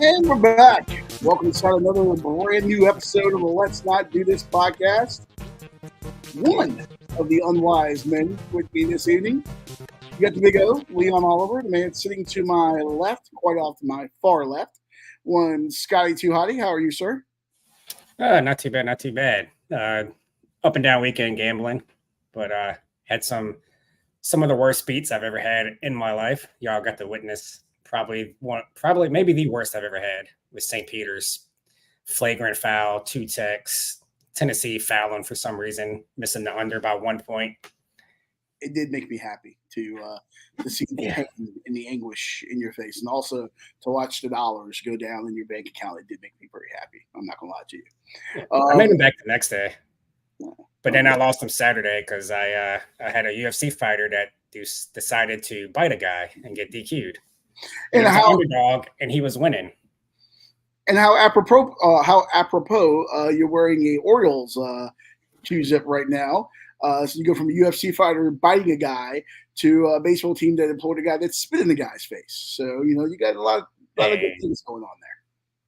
And we're back. Welcome to start another brand new episode of the Let's Not Do This podcast. One of the unwise men with me this evening. You got the big O, Leon Oliver, the man sitting to my left, quite off to my far left. One Scotty Too Hottie. How are you, sir? Not too bad, not too bad. Up and down weekend gambling, but had some of the worst beats I've ever had in my life. Y'all got to witness probably maybe the worst I've ever had with St. Peter's flagrant foul, 2 techs, Tennessee fouling for some reason, missing the under by 1 point. It did make me happy to see the pain and the anguish in your face, and also to watch the dollars go down in your bank account. It did make me very happy. I'm not gonna lie to you. I made them back the next day, but then I lost them Saturday because I had a UFC fighter that decided to bite a guy and get DQ'd. And he was an underdog, and he was winning. And how apropos you're wearing a Orioles Q-zip right now. So you go from a UFC fighter biting a guy to a baseball team that employed a guy that spit in the guy's face. So, you got a lot of good things going on there.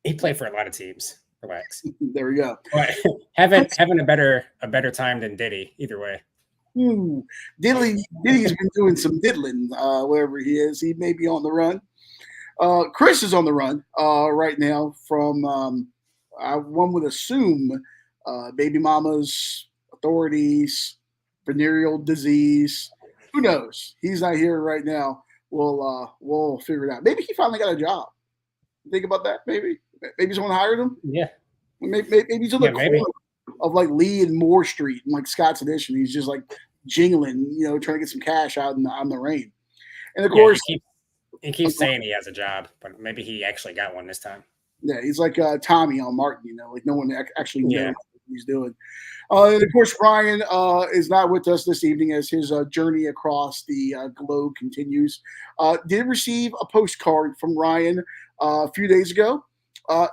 He played for a lot of teams. Relax. There we go. But having a better time than Diddy, either way. Diddy's been doing some diddling wherever he is. He may be on the run. Chris is on the run right now from, one would assume, baby mamas, authorities, venereal disease. Who knows? He's not here right now. We'll figure it out. Maybe he finally got a job. Think about that. Maybe someone hired him. Yeah. Maybe he's on the corner of like Lee and Moore Street and like Scott's Edition. He's just like jingling, trying to get some cash out on the rain. And of course, he keeps saying he has a job, but maybe he actually got one this time. Yeah, he's like Tommy on Martin. Like no one actually knows what he's doing. And of course, Ryan is not with us this evening as his journey across the globe continues. Did receive a postcard from Ryan a few days ago.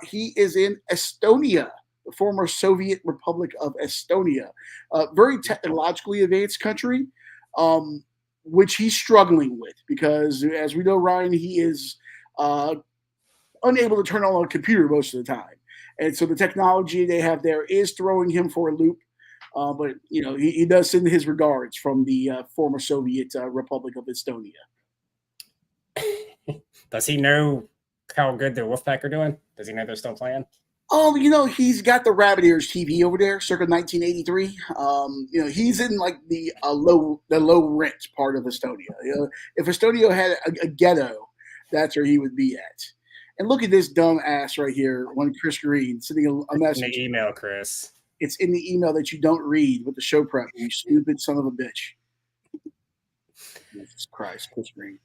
He is in Estonia, the former Soviet Republic of Estonia, a very technologically advanced country, which he's struggling with because, as we know, Ryan, he is unable to turn on a computer most of the time. And so the technology they have there is throwing him for a loop. But, he does send his regards from the former Soviet Republic of Estonia. Does he know how good the Wolfpack are doing? Does he know they're still playing? He's got the Rabbit Ears TV over there, circa 1983. He's in like the low rent part of Estonia. If Estonia had a ghetto, that's where he would be at. And look at this dumb ass right here, one Chris Green sending a message. In the email, Chris. It's in the email that you don't read with the show prep, you stupid son of a bitch. Jesus Christ, Chris Green.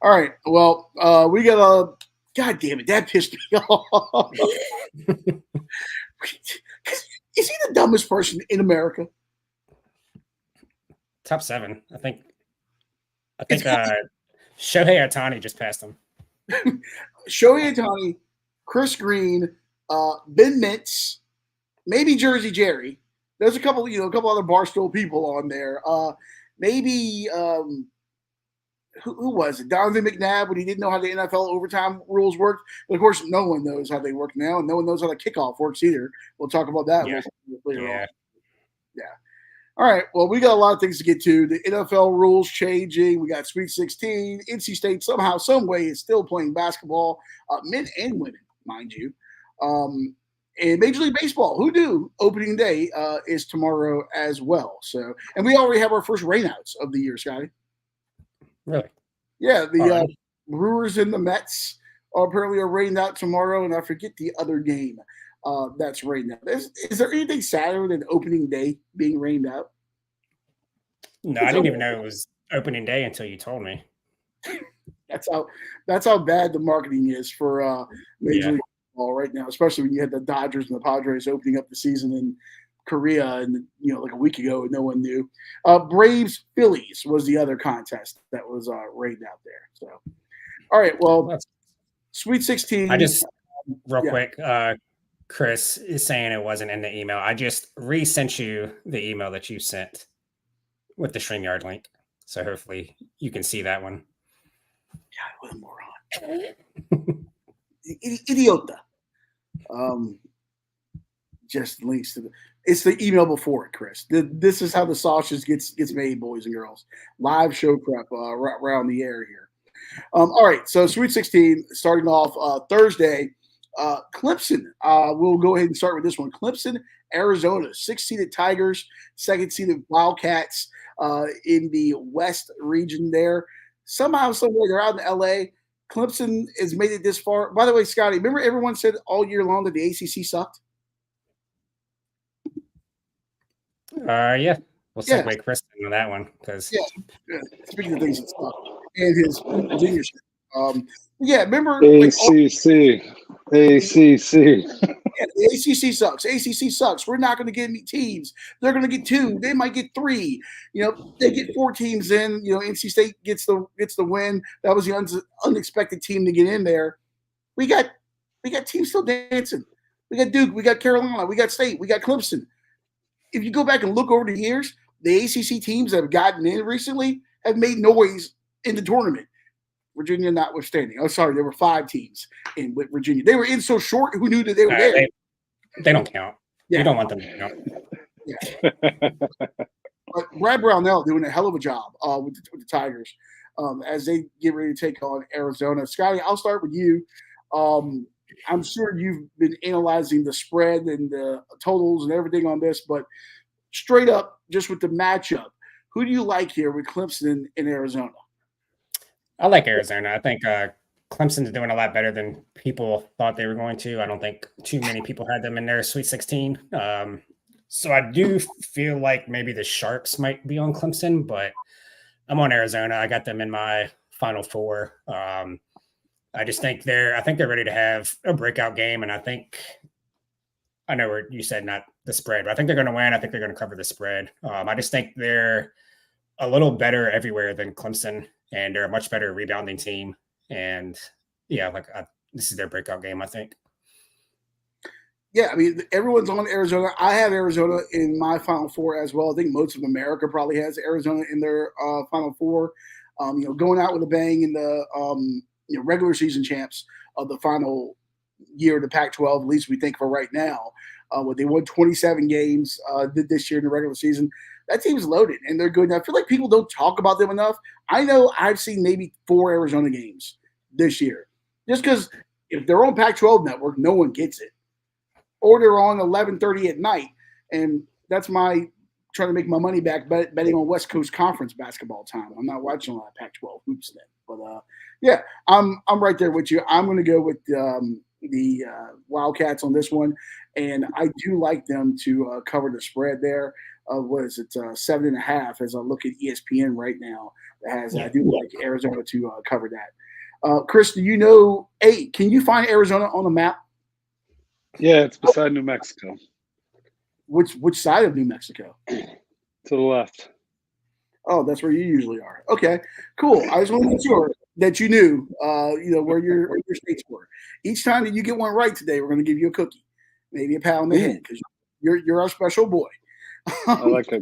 All right, well, we got a... God damn it, that pissed me off. Is he the dumbest person in America? Top 7, I think. Shohei Ohtani just passed him. Shohei Ohtani, Chris Green, Ben Mintz, maybe Jersey Jerry. There's a couple other Barstool people on there. Maybe who was it? Donovan McNabb, when he didn't know how the NFL overtime rules worked. But of course, no one knows how they work now, and no one knows how the kickoff works either. We'll talk about that later on. Yeah. All right. Well, we got a lot of things to get to. The NFL rules changing. We got Sweet 16. NC State somehow, some way is still playing basketball, men and women, mind you. And Major League Baseball, who knew opening day is tomorrow as well. So, and we already have our first rainouts of the year, Scotty. Really? Yeah, the Brewers and the Mets apparently are rained out tomorrow, and I forget the other game that's rained out. Is there anything sadder than opening day being rained out? No, I didn't even know it was opening day until you told me. That's how bad the marketing is for Major League Baseball right now, especially when you had the Dodgers and the Padres opening up the season in Korea and like a week ago and no one knew. Braves Phillies was the other contest that was rained out there. So, all right, well, Sweet 16. I just quick. Chris is saying it wasn't in the email. I just resent you the email that you sent with the StreamYard link, so hopefully you can see that one. God, what a moron! Idiota. Just links to it's the email before it, Chris. This is how the sausage gets made, boys and girls. Live show prep around the air here. All right, so Sweet 16 starting off Thursday. Clemson, we'll go ahead and start with this one. Clemson, Arizona, 6th-seeded Tigers, 2nd-seeded Wildcats in the West region there. Somehow, somewhere, they're out in L.A. Clemson has made it this far. By the way, Scotty, remember everyone said all year long that the ACC sucked? Yeah. We'll segue Chris on that one because speaking of things that suck and his Virginia shit. Remember ACC. Yeah, the ACC sucks. ACC sucks. We're not going to get any teams. They're going to get 2. They might get 3. They get 4 teams in. NC State gets the win. That was the unexpected team to get in there. We got teams still dancing. We got Duke. We got Carolina. We got State. We got Clemson. If you go back and look over the years, the ACC teams that have gotten in recently have made noise in the tournament. Virginia notwithstanding. Oh, sorry, there were 5 teams in with Virginia. They were in so short, who knew that they were there? They don't count. Yeah. You don't want them to count. Yeah. But Brad Brownell doing a hell of a job with the Tigers as they get ready to take on Arizona. Scotty, I'll start with you. I'm sure you've been analyzing the spread and the totals and everything on this, but straight up, just with the matchup, who do you like here with Clemson in Arizona? I like Arizona. I think Clemson's doing a lot better than people thought they were going to. I don't think too many people had them in their Sweet 16. So I do feel like maybe the Sharks might be on Clemson, but I'm on Arizona. I got them in my Final Four. I just think they're ready to have a breakout game, and I know where you said not the spread, but I think they're going to win. I think they're going to cover the spread. I just think they're a little better everywhere than Clemson, and they're a much better rebounding team. And this is their breakout game, I think. Yeah, I mean, everyone's on Arizona. I have Arizona in my Final Four as well. I think most of America probably has Arizona in their Final Four. Going out with a bang in the regular season champs of the final year of the Pac-12, at least we think for right now. They won 27 games this year in the regular season. That team's loaded, and they're good. And I feel like people don't talk about them enough. I know I've seen maybe 4 Arizona games this year, just because if they're on Pac-12 network, no one gets it. Or they're on 11:30 at night, and that's my trying to make my money back betting on West Coast Conference basketball time. I'm not watching a lot of Pac-12 hoops then. But I'm right there with you. I'm going to go with the Wildcats on this one, and I do like them to cover the spread there. What is it, 7.5? As I look at ESPN right now, I do like Arizona to cover that. Chris, do you know? Hey, can you find Arizona on the map? Yeah, it's beside New Mexico. Which side of New Mexico? To the left. Oh, that's where you usually are. Okay, cool. I just want to make sure that you knew, where your states were. Each time that you get one right today, we're going to give you a cookie, maybe a pat on the head, because you're our special boy. I like it.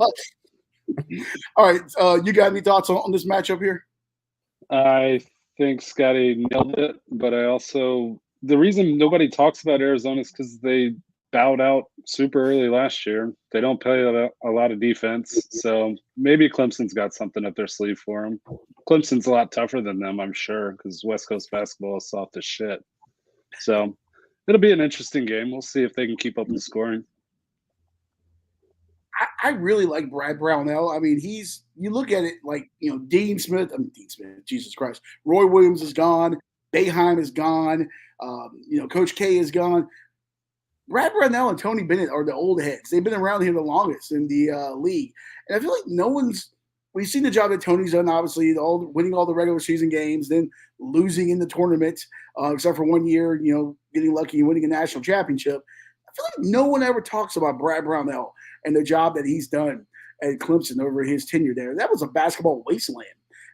All right, you got any thoughts on this matchup here? I think Scotty nailed it, but the reason nobody talks about Arizona is because they bowed out super early last year. They don't play a lot of defense, so maybe Clemson's got something up their sleeve for them. Clemson's a lot tougher than them, I'm sure, because West Coast basketball is soft as shit. So it'll be an interesting game. We'll see if they can keep up the scoring. I really like Brad Brownell. I mean, you look at it like, Dean Smith, Jesus Christ. Roy Williams is gone. Boeheim is gone. Coach K is gone. Brad Brownell and Tony Bennett are the old heads. They've been around here the longest in the league. And I feel like we've seen the job that Tony's done, obviously, winning all the regular season games, then losing in the tournament, except for one year, getting lucky and winning a national championship. I feel like no one ever talks about Brad Brownell and the job that he's done at Clemson over his tenure there. That was a basketball wasteland.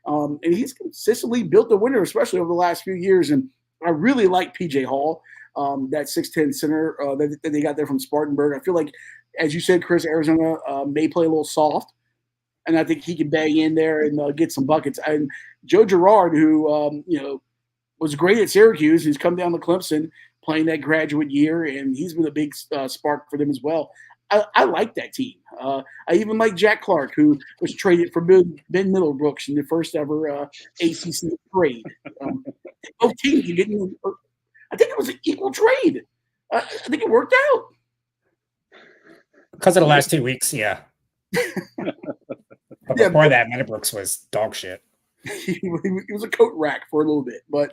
And he's consistently built the winner, especially over the last few years. And I really like PJ Hall, that 6'10 center that they got there from Spartanburg. I feel like, as you said, Chris, Arizona may play a little soft, and I think he can bang in there and get some buckets. And Joe Girard, who was great at Syracuse. He's come down to Clemson playing that graduate year, and he's been a big spark for them as well. I like that team. I even like Jack Clark, who was traded for Ben Middlebrooks in the first ever ACC trade. Both teams are getting. I think it was an equal trade. I think it worked out. Because of the last 2 weeks, yeah. But before that, Middlebrooks was dog shit. He was a coat rack for a little bit, but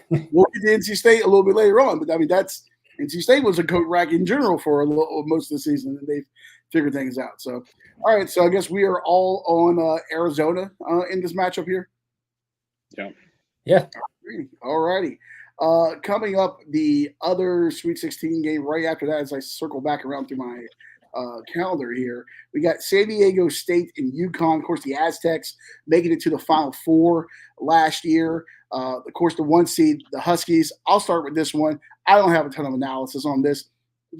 we'll get to NC State a little bit later on. But I mean, NC State was a coat rack in general for most of the season, and they've figured things out. So, all right, so I guess we are all on Arizona in this matchup here. Yeah. All righty. Coming up, the other Sweet 16 game right after that, as I circle back around through my calendar here, we got San Diego State and UConn. Of course, the Aztecs making it to the Final Four last year. Of course, the 1 seed, the Huskies. I'll start with this one. I don't have a ton of analysis on this.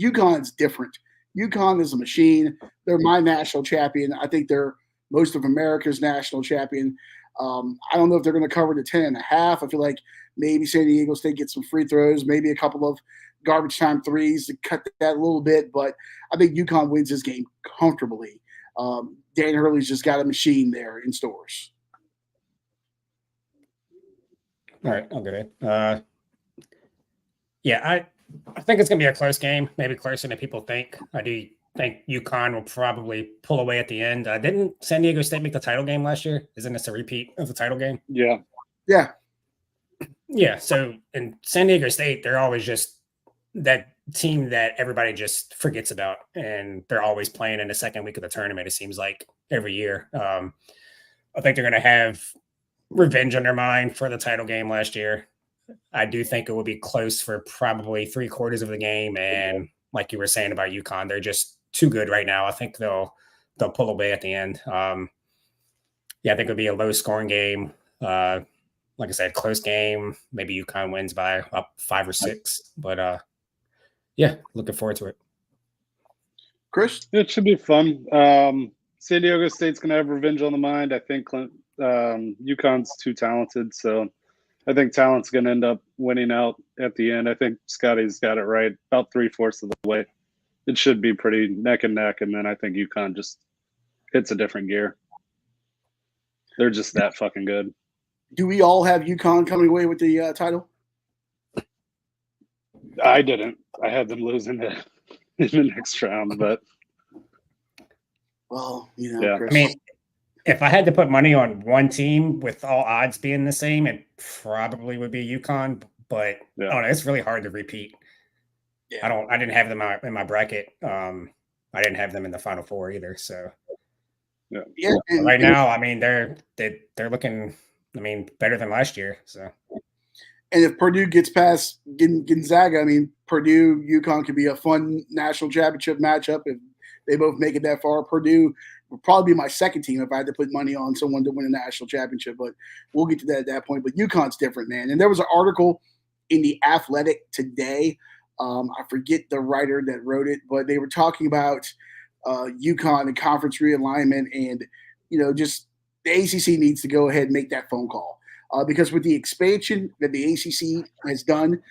UConn's different. UConn is a machine. They're my national champion. I think they're most of America's national champion. I don't know if they're going to cover the 10.5. I feel like maybe San Diego State gets some free throws, maybe a couple of garbage time threes to cut that a little bit, but I think UConn wins this game comfortably. Dan Hurley's just got a machine there in stores. All right, I'll get it. Yeah, I think it's going to be a close game, maybe closer than people think. I do think UConn will probably pull away at the end. Didn't San Diego State make the title game last year? Isn't this a repeat of the title game? Yeah. Yeah, so in San Diego State, they're always just that team that everybody just forgets about, and they're always playing in the second week of the tournament, it seems like, every year. I think they're going to have revenge on their mind for the title game last year. I do think it will be close for probably 3/4 of the game, and like you were saying about UConn, they're just too good right now. I think they'll pull away at the end. Yeah, I think it'll be a low-scoring game. Like I said, close game. Maybe UConn wins by up 5 or 6. But yeah, looking forward to it. Chris? It should be fun. San Diego State's going to have revenge on the mind. I think UConn's too talented, so I think talent's going to end up winning out at the end. I think Scotty's got it right about 3/4 of the way. It should be pretty neck and neck, and then I think UConn just hits a different gear. They're just that fucking good. Do we all have UConn coming away with the title? I didn't. I had them losing in the next round, but well, you know, yeah. Chris. I mean, if I had to put money on one team with all odds being the same, it probably would be UConn. But I don't know, it's really hard to repeat. Yeah. I didn't have them in my bracket. I didn't have them in the Final Four either. So yeah. Right now, I mean, they're looking, I mean, better than last year. So. And if Purdue gets past Gonzaga, I mean, Purdue, UConn could be a fun national championship matchup if they both make it that far. Purdue would probably be my second team if I had to put money on someone to win a national championship, but we'll get to that at that point. But UConn's different, man. And there was an article in The Athletic today. I forget the writer that wrote it, but they were talking about UConn and conference realignment, and, you know, just the ACC needs to go ahead and make that phone call. Because with the expansion that the ACC has done,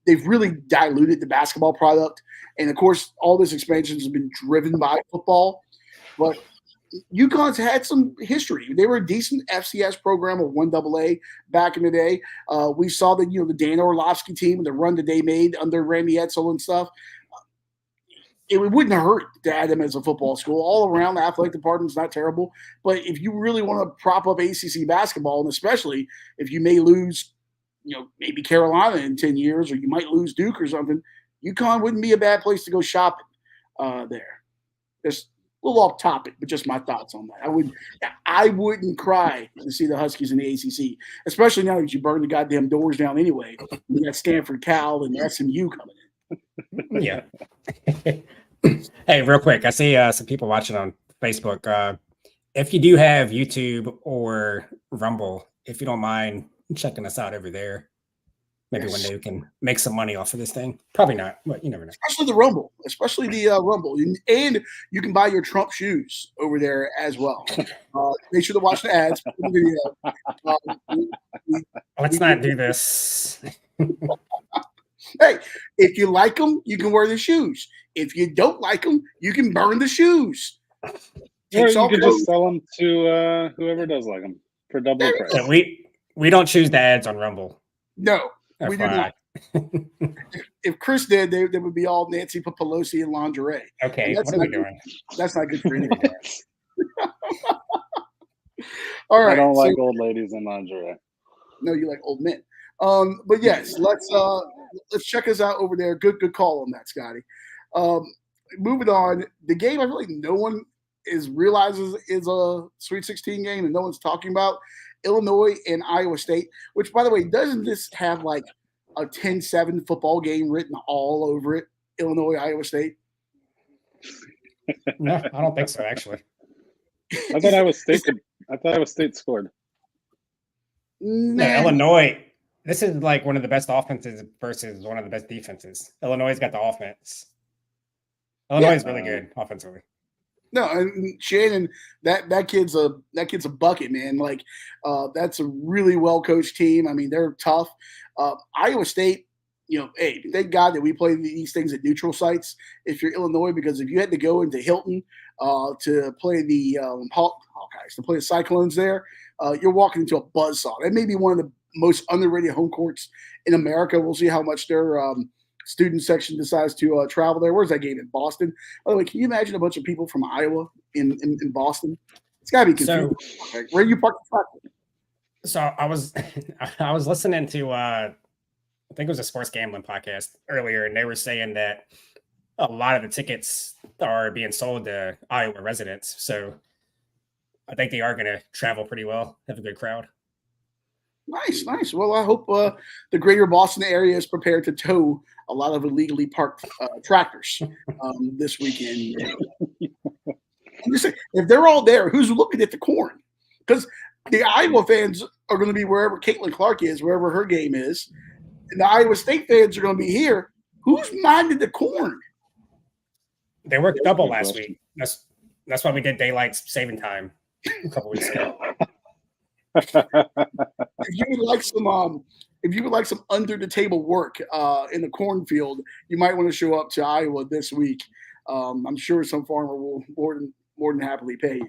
they've really diluted the basketball product. And, of course, all this expansion has been driven by football. But UConn's had some history. They were a decent FCS program of 1AA back in the day. We saw that, you know, the Dan Orlovsky team and the run that they made under Randy Edsel and stuff. It wouldn't hurt to add them as a football school. All around, the athletic department's not terrible. But if you really want to prop up ACC basketball, and especially if you may lose, you know, maybe Carolina in 10 years, or you might lose Duke or something, UConn wouldn't be a bad place to go shopping there. Just a little off topic, but just my thoughts on that. I wouldn't cry to see the Huskies in the ACC, especially now that you burned the goddamn doors down anyway. You got Stanford, Cal, and SMU coming in. Yeah. Hey, real quick, I see some people watching on Facebook. If you do have YouTube or Rumble, if you don't mind checking us out over there, Maybe one day we can make some money off of this thing. Probably not, but you never know. Especially the Rumble, Rumble. And you can buy your Trump shoes over there as well. Make sure to watch the ads. The video. Let's not do this. Hey, if you like them, you can wear the shoes. If you don't like them, you can burn the shoes. Or you can just sell them to whoever does like them for double price. Yeah, we don't choose the ads on Rumble. No, we do not. If Chris did, they would be all Nancy Pelosi in lingerie. Okay, what are we doing? That's not good for anyone. All right. I don't like old ladies in lingerie. No, you like old men. But yes, let's check us out over there. Good call on that, Scotty. Moving on, the game I feel like no one realizes is a Sweet 16 game and no one's talking about. Illinois and Iowa State, which, by the way, doesn't this have like a 10-7 football game written all over it? Illinois, Iowa State? No, I don't think so, actually. I thought Iowa State scored. No, Illinois. This is like one of the best offenses versus one of the best defenses. Illinois got the offense. Illinois is really good offensively. No, and Shannon, that kid's a bucket, man. Like, that's a really well coached team. I mean, they're tough. Iowa State, hey, thank God that we play these things at neutral sites. If you're Illinois, because if you had to go into Hilton to play the Hawkeyes, to play the Cyclones there, you're walking into a buzzsaw. That may be one of the most underrated home courts in America. We'll see how much their student section decides to travel there. Where's that game? In Boston? By the way, can you imagine a bunch of people from Iowa in Boston? It's got to be confusing. Where you park the truck? So I was listening to I think it was a sports gambling podcast earlier, and they were saying that a lot of the tickets are being sold to Iowa residents. So I think they are going to travel pretty well, have a good crowd. Nice. Well, I hope the greater Boston area is prepared to tow a lot of illegally parked tractors this weekend. I'm just saying, if they're all there, who's looking at the corn? Because the Iowa fans are going to be wherever Caitlin Clark is, wherever her game is. And the Iowa State fans are going to be here. Who's minded the corn? They worked double last week. That's why we did daylight saving time a couple weeks ago. If you would like some under the table work in the cornfield, you might want to show up to Iowa this week. I'm sure some farmer will more than happily pay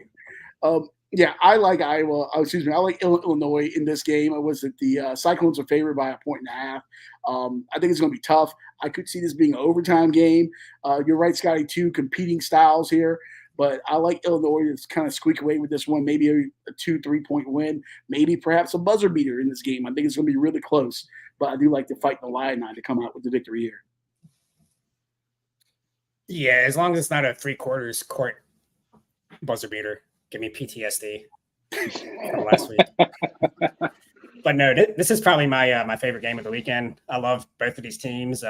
you. Yeah, I like Iowa. I like Illinois in this game. It was that the Cyclones are favored by 1.5. I think it's going to be tough. I could see this being an overtime game. You're right, Scotty. Two competing styles here. But I like Illinois to kind of squeak away with this one, maybe a 2-3 point win, maybe perhaps a buzzer beater in this game. I think it's going to be really close, but I do like to fight the Illini to come out with the victory here. Yeah, as long as it's not a 3/4 court buzzer beater. Give me PTSD from last week. But no, this is probably my favorite game of the weekend. I love both of these teams.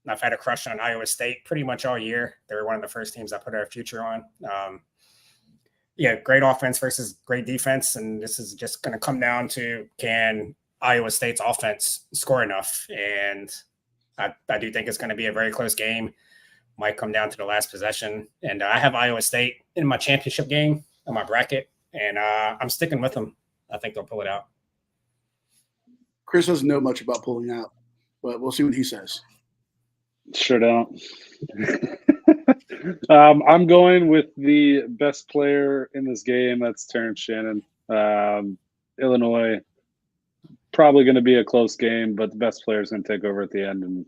I've had a crush on Iowa State pretty much all year. They were one of the first teams I put our future on. Great offense versus great defense. And this is just going to come down to, can Iowa State's offense score enough? And I do think it's going to be a very close game. Might come down to the last possession. And I have Iowa State in my championship game on my bracket. And I'm sticking with them. I think they'll pull it out. Chris doesn't know much about pulling out, but we'll see what he says. Sure don't. I'm going with the best player in this game. That's Terrence Shannon. Illinois, probably going to be a close game, but the best player is going to take over at the end, and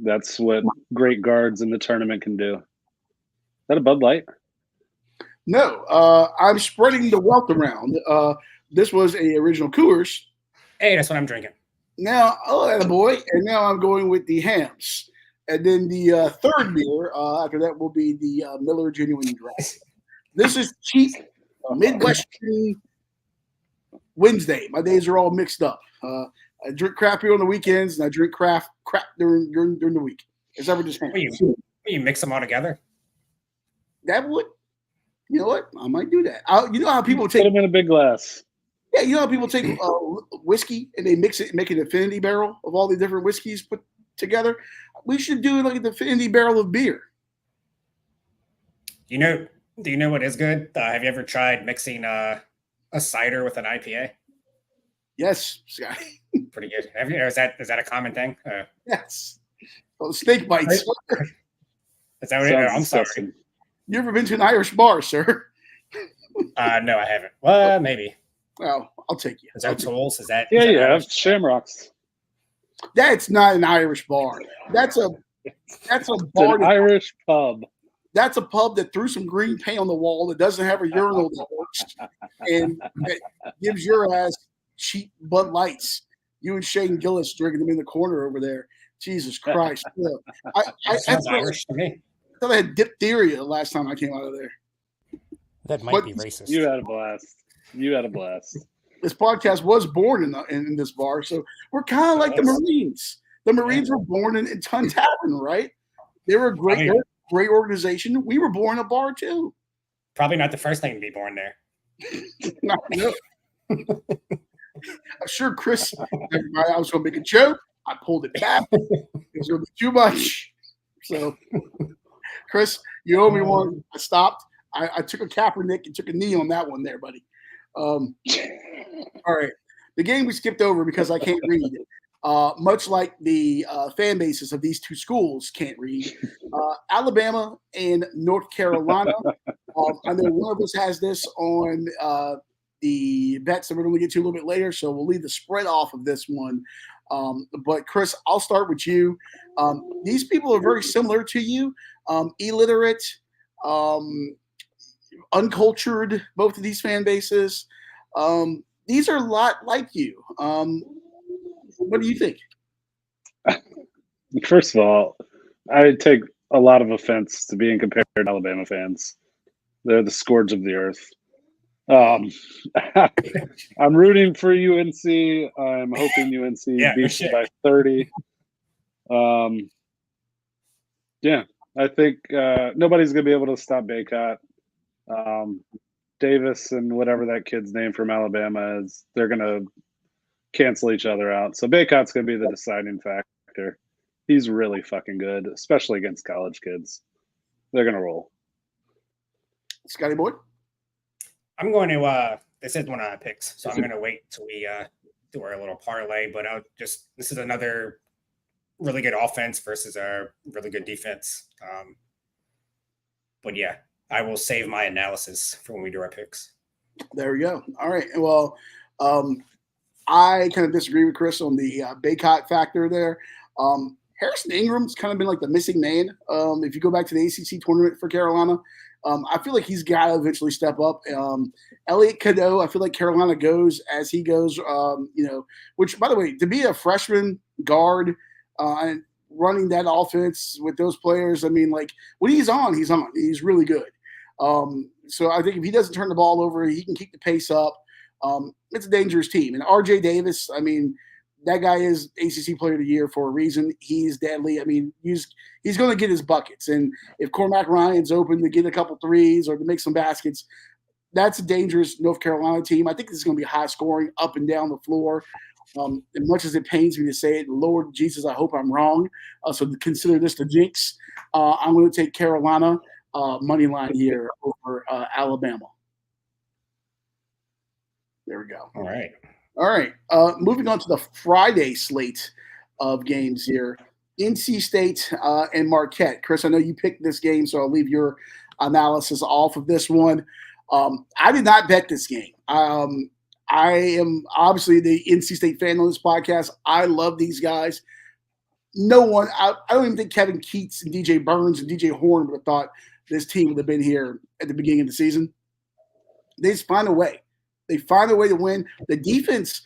that's what great guards in the tournament can do. Is that a Bud Light? No, I'm spreading the wealth around. This was a original Coors. Hey, that's what I'm drinking. Now, boy, and now I'm going with the Hams. And then the third beer after that will be the Miller Genuine Dry. This is cheap Midwestern Wednesday. My days are all mixed up. I drink craft beer on the weekends, and I drink crap during the week. It's ever just Hams. You mix them all together? That would, you know what? I might do that. You know how people put them in a big glass. Yeah, you know how people take whiskey and they mix it and make an infinity barrel of all the different whiskeys put together? We should do like an infinity barrel of beer. Do you know what is good? Have you ever tried mixing a cider with an IPA? Yes, Scotty. Pretty good. Have you? Is that a common thing? Yes. Well, steak bites. Is that what it is? I'm sorry. Disgusting. You ever been to an Irish bar, sir? No, I haven't. Well, maybe. Well, I'll take you. Is that tools? Is that? Yeah, is that you have Irish? Shamrocks. That's not an Irish bar. That's a It's bar. an Irish pub. That's a pub that threw some green paint on the wall that doesn't have a urinal that works and that gives your ass cheap Bud Lights. You and Shane Gillis drinking them in the corner over there. Jesus Christ. I Sounds Irish to me. thought I had diphtheria the last time I came out of there. That might But be racist. You had a blast. You had a blast. This podcast was born in this bar, so we're kind of like the Marines. The Marines were born in Tun Tavern, right? They were a great organization. We were born in a bar too. Probably not the first thing to be born there. No. I'm sure Chris, I was going to make a joke. I pulled it back. It was going to be too much. So, Chris, you owe me one. I stopped. I took a Kaepernick and took a knee on that one there, buddy. All right. The game we skipped over because I can't read. Much like the fan bases of these two schools can't read. Alabama and North Carolina. I know one of us has this on the bets that we're going to get to a little bit later, so we'll leave the spread off of this one. But Chris, I'll start with you. These people are very similar to you, illiterate, uncultured, both of these fan bases. These are a lot like you. What do you think? First of all, I take a lot of offense to being compared to Alabama fans. They're the scourge of the earth. I'm rooting for UNC. I'm hoping UNC beats by 30. Yeah, I think nobody's going to be able to stop Baycott. Davis and whatever that kid's name from Alabama is, they're going to cancel each other out. So Baycott's going to be the deciding factor. He's really fucking good, especially against college kids. They're going to roll. Scotty Boy? I'm going to this is one of my picks, so I'm going to wait till we do our little parlay. But this is another really good offense versus a really good defense. But yeah, I will save my analysis for when we do our picks. There we go. All right. Well, I kind of disagree with Chris on the Baycott factor there. Harrison Ingram's kind of been like the missing man. If you go back to the ACC tournament for Carolina, I feel like he's got to eventually step up. Elliot Cadeau, I feel like Carolina goes as he goes, which, by the way, to be a freshman guard and running that offense with those players, I mean, like, when he's on. He's really good. So I think if he doesn't turn the ball over, he can keep the pace up. It's a dangerous team. And RJ Davis, I mean, that guy is ACC Player of the Year for a reason. He's deadly. I mean, he's going to get his buckets. And if Cormac Ryan's open to get a couple threes or to make some baskets, that's a dangerous North Carolina team. I think this is going to be high scoring up and down the floor. As much as it pains me to say it, Lord Jesus, I hope I'm wrong. So consider this the jinx. I'm going to take Carolina money line here over Alabama. There we go. All right. Moving on to the Friday slate of games here. NC State and Marquette. Chris, I know you picked this game, so I'll leave your analysis off of this one. I did not bet this game. I am obviously the NC State fan on this podcast. I love these guys. No one, I don't even think Kevin Keats and DJ Burns and DJ Horn would have thought this team would have been here at the beginning of the season. They just find a way. They find a way to win. The defense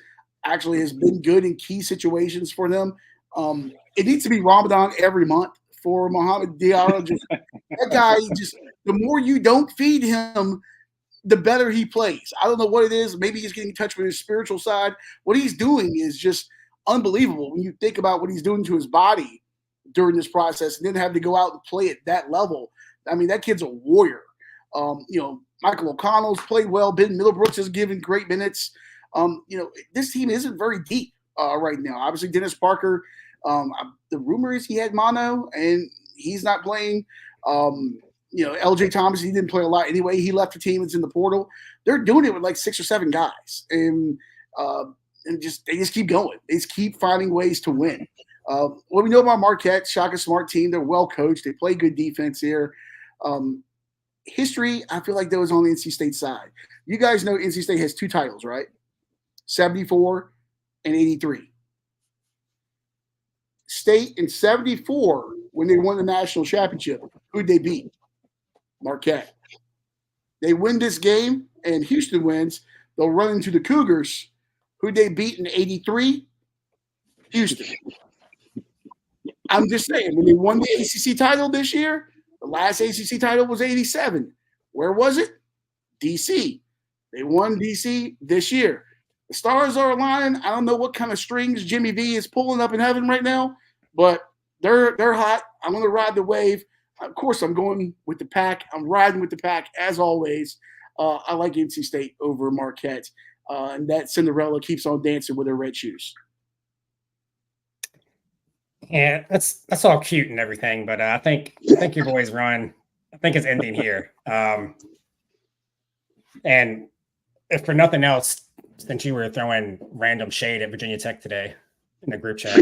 actually has been good in key situations for them. It needs to be Ramadan every month for Mohamed Diarra. That guy, the more you don't feed him, the better he plays. I don't know what it is. Maybe he's getting in touch with his spiritual side. What he's doing is just unbelievable when you think about what he's doing to his body during this process and then have to go out and play at that level. I mean, that kid's a warrior. Michael O'Connell's played well. Ben Middlebrooks has given great minutes. This team isn't very deep right now. Obviously, Dennis Parker. The rumor is he had mono and he's not playing. LJ Thomas, he didn't play a lot anyway. He left the team. It's in the portal. They're doing it with like 6 or 7 guys, and they just keep going. They just keep finding ways to win. What we know about Marquette, Shaka Smart team, they're well coached. They play good defense here. History, I feel like that was on the NC State side. You guys know NC State has 2 titles, right? 74 and 83. State in 74, when they won the national championship, who'd they beat? Marquette. They win this game, and Houston wins. They'll run into the Cougars. Who'd they beat in 83? Houston. I'm just saying, when they won the ACC title this year, the last ACC title was 87. Where was it? DC. They won DC this year. The stars are aligning. I don't know what kind of strings Jimmy V is pulling up in heaven right now, but they're hot. I'm going to ride the wave. Of course, I'm going with the pack. I'm riding with the pack as always. I like NC State over Marquette, and that Cinderella keeps on dancing with her red shoes. Yeah, that's all cute and everything, but I think your boys' run, I think it's ending here. And if for nothing else, since you were throwing random shade at Virginia Tech today in the group chat,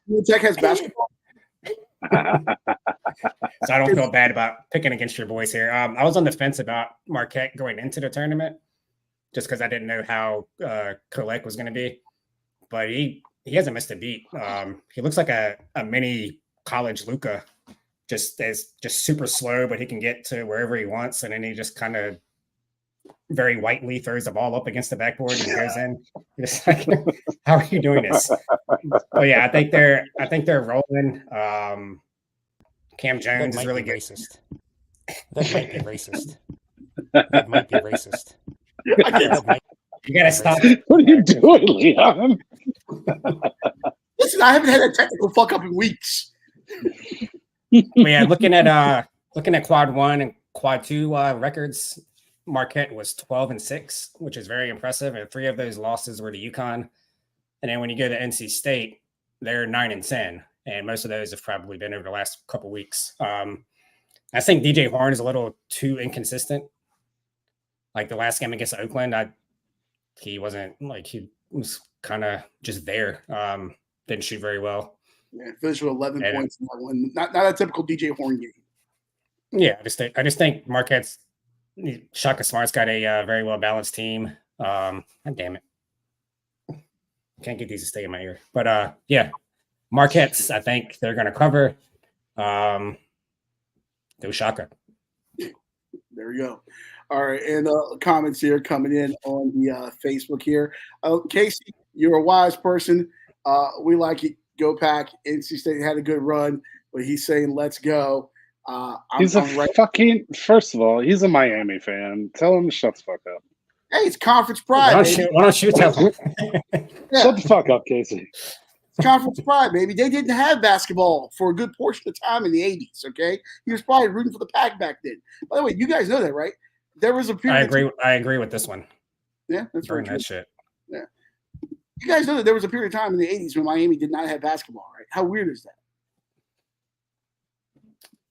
Virginia Tech has basketball. So I don't feel bad about picking against your boys here. I was on the fence about Marquette going into the tournament just because I didn't know how Kolek was going to be, but he hasn't missed a beat. He looks like a mini college Luka, just super slow, but he can get to wherever he wants, and then he just kind of very whitely throws the ball up against the backboard and goes in. It's like, how are you doing this? Oh yeah, I think they're rolling. Cam Jones is really good. Racist. That might be racist. That might be racist. You gotta stop. What are you doing, Leon? Listen, I haven't had a technical fuck up in weeks. But yeah, looking at quad 1 and quad 2 records, Marquette was 12-6, which is very impressive, and 3 of those losses were to UConn. And then when you go to NC State, they're 9-10, and most of those have probably been over the last couple weeks. I think DJ Horn is a little too inconsistent. Like the last game against Oakland, he wasn't like, he was kind of just there. Didn't shoot very well. Yeah, finished with 11 points in that one. Not a typical DJ Horn game. Yeah, I just think Marquette's Shaka Smart's got a very well balanced team. God damn it, can't get these to stay in my ear. But yeah, Marquette's, I think they're going to cover. Go Shaka. There we go. All right, and comments here coming in on the Facebook here. Casey, you're a wise person. We like it. Go Pack. NC State had a good run, but he's saying let's go. He's first of all, he's a Miami fan. Tell him to shut the fuck up. Hey, it's conference pride. Why don't you tell him? Yeah. Shut the fuck up, Casey. It's conference pride, baby. They didn't have basketball for a good portion of time in the 80s, okay? He was probably rooting for the Pack back then. By the way, you guys know that, right? There was a period. I agree with this one. Yeah, that's right. That shit. Yeah. You guys know that there was a period of time in the 80s when Miami did not have basketball, right? How weird is that?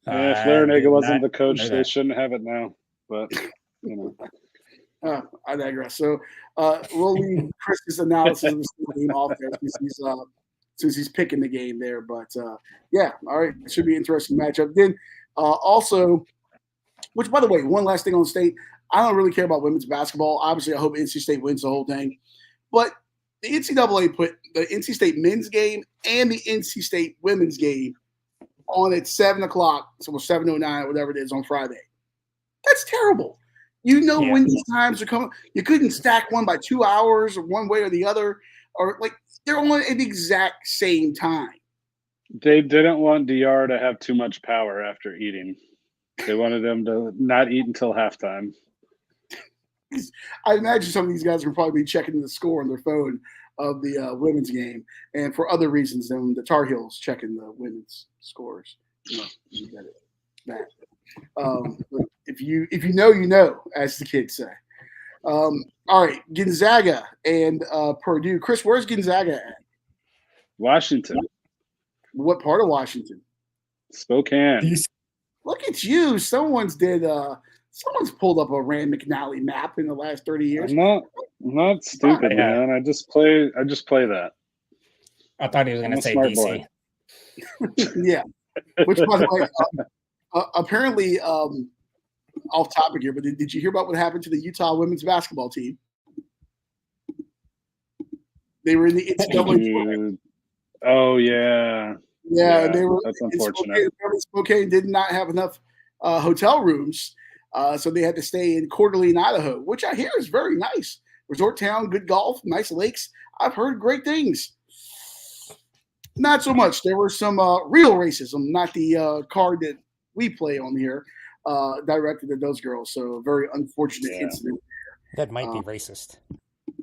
Yeah, if Larinaga wasn't the coach, they shouldn't have it now. But, you know. I digress. So we'll leave Chris's analysis of the game off there since he's picking the game there. But, yeah, all right. It should be an interesting matchup. Then also, which, by the way, one last thing on State. I don't really care about women's basketball. Obviously, I hope NC State wins the whole thing. But the NCAA put the NC State men's game and the NC State women's game on at 7 o'clock, so 7:09 or whatever it is on Friday. That's terrible. You know when these times are coming. You couldn't stack one by 2 hours or one way or the other, or like they're on at the exact same time. They didn't want DR to have too much power after eating. They wanted him to not eat until halftime. I imagine some of these guys will probably be checking the score on their phone of the women's game, and for other reasons than the Tar Heels checking the women's scores. You get it. If you know, you know, as the kids say. All right, Gonzaga and Purdue. Chris, where's Gonzaga at? Washington, What part of Washington? Spokane. Look at you. Someone's pulled up a Rand McNally map in the last 30 years. I'm not stupid, man. I just play that. I thought he was going to say smart DC. boy. Yeah. Which, by the way, apparently, off topic here, but did you hear about what happened to the Utah women's basketball team? They were in the NCAA. Oh, yeah. Yeah, they were. That's unfortunate. Spokane did not have enough hotel rooms, so they had to stay in Coeur d'Alene, Idaho, which I hear is very nice. Resort town, good golf, nice lakes. I've heard great things. Not so much. There was some real racism, not the card that we play on here, directed at those girls. So a very unfortunate incident. That might be racist.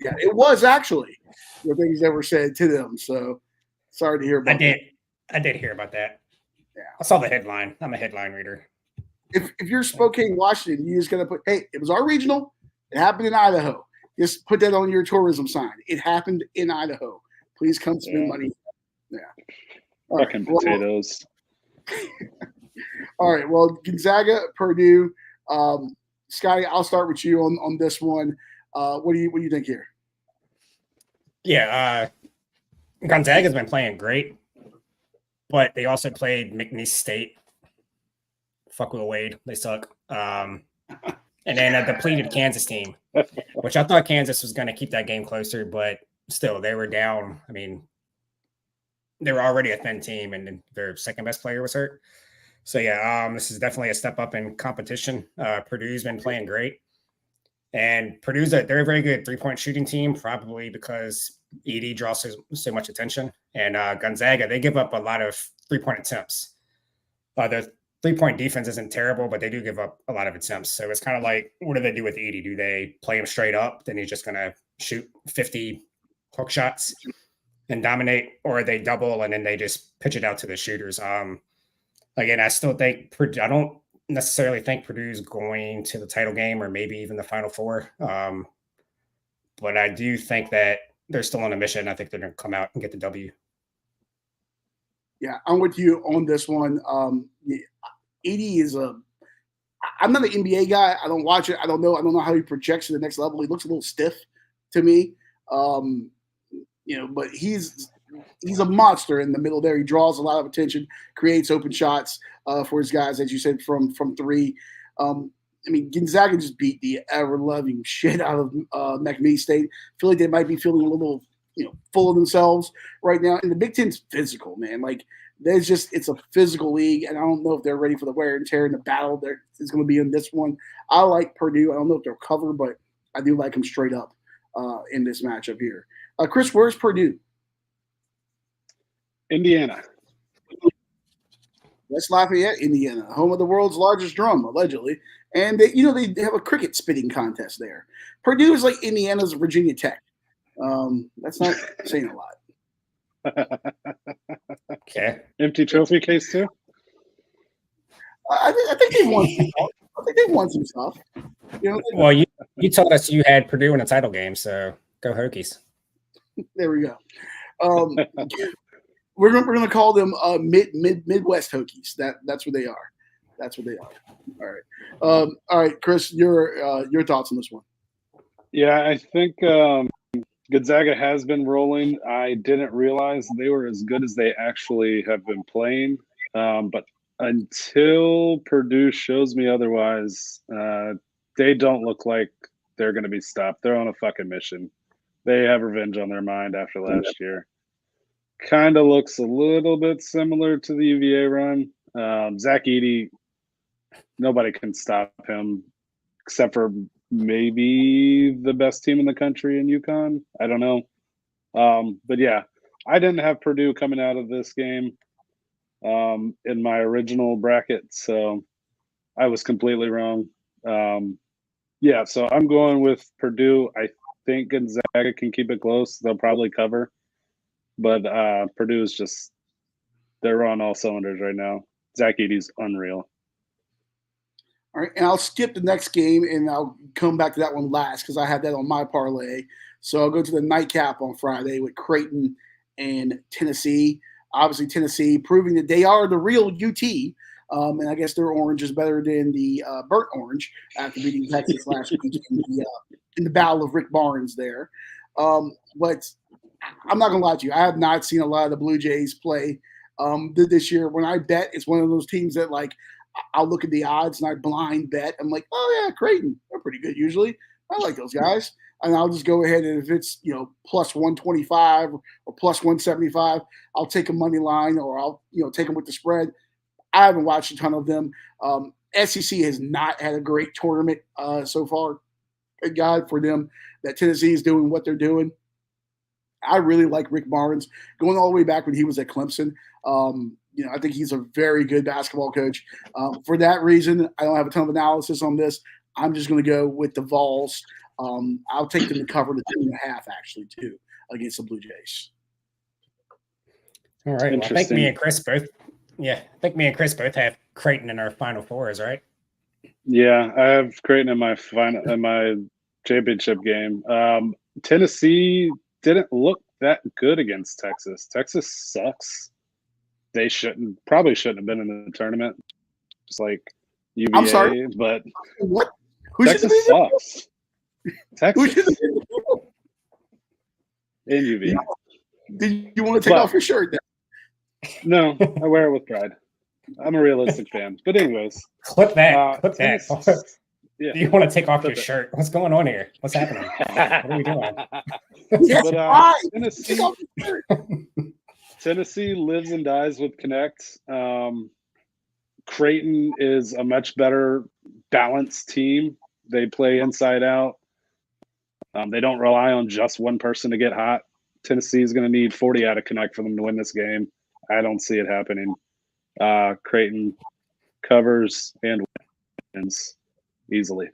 Yeah, it was actually the things that were said to them. So sorry to hear about that. I did hear about that. Yeah. I saw the headline. I'm a headline reader. If you're Spokane, Washington, you just got to put, hey, it was our regional. It happened in Idaho. Just put that on your tourism sign. It happened in Idaho. Please come spend money. Yeah. Fucking potatoes. All right. Well, Gonzaga, Purdue. Scotty, I'll start with you on this one. What do you think here? Yeah, Gonzaga's been playing great, but they also played McNeese State. Fuck Will Wade, they suck. And then a depleted Kansas team, which I thought Kansas was going to keep that game closer, but still, they were down. I mean, they were already a thin team, and their second best player was hurt. So yeah, this is definitely a step up in competition. Purdue's been playing great. And Purdue's they're a very good three-point shooting team, probably because ED draws so much attention. And Gonzaga, they give up a lot of three-point attempts. Their three-point defense isn't terrible, but they do give up a lot of attempts. So it's kind of like, what do they do with ED? Do they play him straight up? Then he's just going to shoot 50 hook shots and dominate, or they double and then they just pitch it out to the shooters. Again, I still think I don't necessarily think Purdue's going to the title game or maybe even the Final Four. But I do think that they're still on a mission. I think they're going to come out and get the W. Yeah, I'm with you on this one. Edie is I'm not an NBA guy. I don't watch it. I don't know how he projects to the next level. He looks a little stiff to me. But he's a monster in the middle there. He draws a lot of attention, creates open shots for his guys, as you said, from three. Gonzaga just beat the ever-loving shit out of McNeese State. I feel like they might be feeling a little, full of themselves right now. And the Big Ten's physical, man. Like, it's a physical league, and I don't know if they're ready for the wear and tear and the battle that is going to be in this one. I like Purdue. I don't know if they'll cover, but I do like them straight up in this matchup here. Chris, where's Purdue? Indiana. West Lafayette, Indiana, home of the world's largest drum, allegedly. And they have a cricket spitting contest there. Purdue is like Indiana's Virginia Tech. That's not saying a lot. Okay. Empty trophy case too? I think they won some stuff. I think they won some stuff. Well, you told us you had Purdue in a title game, so go Hokies. There we go. We're gonna call them Midwest Hokies. That's what they are. That's what they are. All right, Chris, your thoughts on this one? Yeah, I think Gonzaga has been rolling. I didn't realize they were as good as they actually have been playing. But until Purdue shows me otherwise, they don't look like they're going to be stopped. They're on a fucking mission. They have revenge on their mind after last year. Kind of looks a little bit similar to the UVA run. Zach Edey, nobody can stop him except for maybe the best team in the country in UConn. I don't know. But yeah, I didn't have Purdue coming out of this game in my original bracket, so I was completely wrong. Yeah, so I'm going with Purdue. I think Gonzaga can keep it close. They'll probably cover. But Purdue is just – they're on all cylinders right now. Zach Edey's unreal. All right, and I'll skip the next game and I'll come back to that one last because I had that on my parlay. So I'll go to the nightcap on Friday with Creighton and Tennessee. Obviously, Tennessee proving that they are the real UT, and I guess their orange is better than the burnt orange after beating Texas last week in the battle of Rick Barnes there. But I'm not gonna lie to you, I have not seen a lot of the Blue Jays play this year. When I bet, it's one of those teams that like I'll look at the odds and I blind bet. I'm like, oh yeah, Creighton, they're pretty good usually. I like those guys, and I'll just go ahead and if it's plus 125 or plus 175, I'll take a money line or I'll take them with the spread. I haven't watched a ton of them. SEC has not had a great tournament so far. Thank God for them that Tennessee is doing what they're doing. I really like Rick Barnes going all the way back when he was at Clemson. I think he's a very good basketball coach. For that reason, I don't have a ton of analysis on this. I'm just going to go with the Vols. I'll take them to cover the 2.5 actually too against the Blue Jays. All right. Well, I think me and Chris both have Creighton in our Final Fours, right? Yeah, I have Creighton in my championship game. Tennessee didn't look that good against Texas. Texas sucks. They probably shouldn't have been in the tournament. Just like UVA. I'm sorry, but what? Texas sucks. Texas and UVA. Did you want to take off your shirt? No, I wear it with pride. I'm a realistic fan. But anyways. Clip that. Clip that. Yeah. Do you want to take off your shirt? What's going on here? What's happening? What are we doing? Yes, Tennessee lives and dies with Connect. Creighton is a much better balanced team. They play inside out. They don't rely on just one person to get hot. Tennessee is going to need 40 out of Connect for them to win this game. I don't see it happening. Creighton covers and wins easily.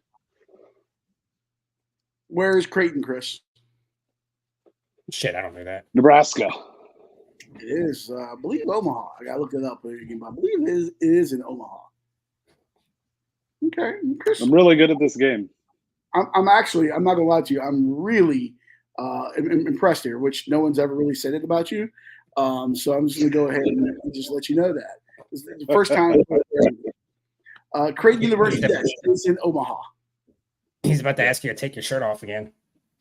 Where is Creighton, Chris? Shit, I don't know that. Nebraska. It is, I believe, Omaha. I got to look it up. I believe it is in Omaha. Okay, Chris. I'm really good at this game. I'm not going to lie to you. I'm really impressed here, which no one's ever really said it about you. So I'm just going to go ahead and just let you know that. It's the first time. Creighton University is in Omaha. He's about to ask you to take your shirt off again.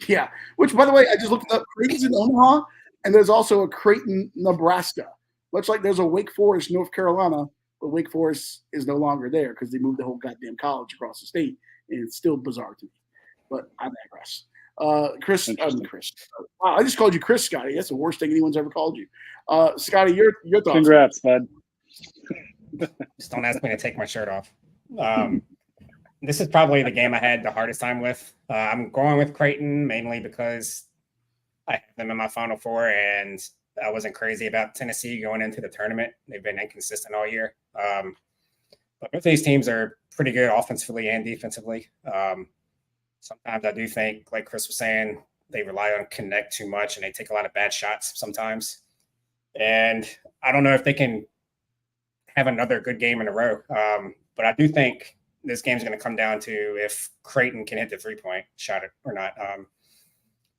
Yeah, which, by the way, I just looked it up. Creighton's in Omaha, and there's also a Creighton, Nebraska. Much like there's a Wake Forest, North Carolina, but Wake Forest is no longer there because they moved the whole goddamn college across the state, and it's still bizarre to me. But I digress. Chris. Wow, I just called you Chris, Scotty. That's the worst thing anyone's ever called you. Scotty, your thoughts? Congrats, bud. Just don't ask me to take my shirt off. This is probably the game I had the hardest time with. I'm going with Creighton mainly because I have them in my Final Four, and I wasn't crazy about Tennessee going into the tournament. They've been inconsistent all year. But both of these teams are pretty good offensively and defensively. Sometimes I do think, like Chris was saying, they rely on Connect too much, and they take a lot of bad shots sometimes. And I don't know if they can have another good game in a row. But I do think this game's going to come down to if Creighton can hit the 3-point shot or not.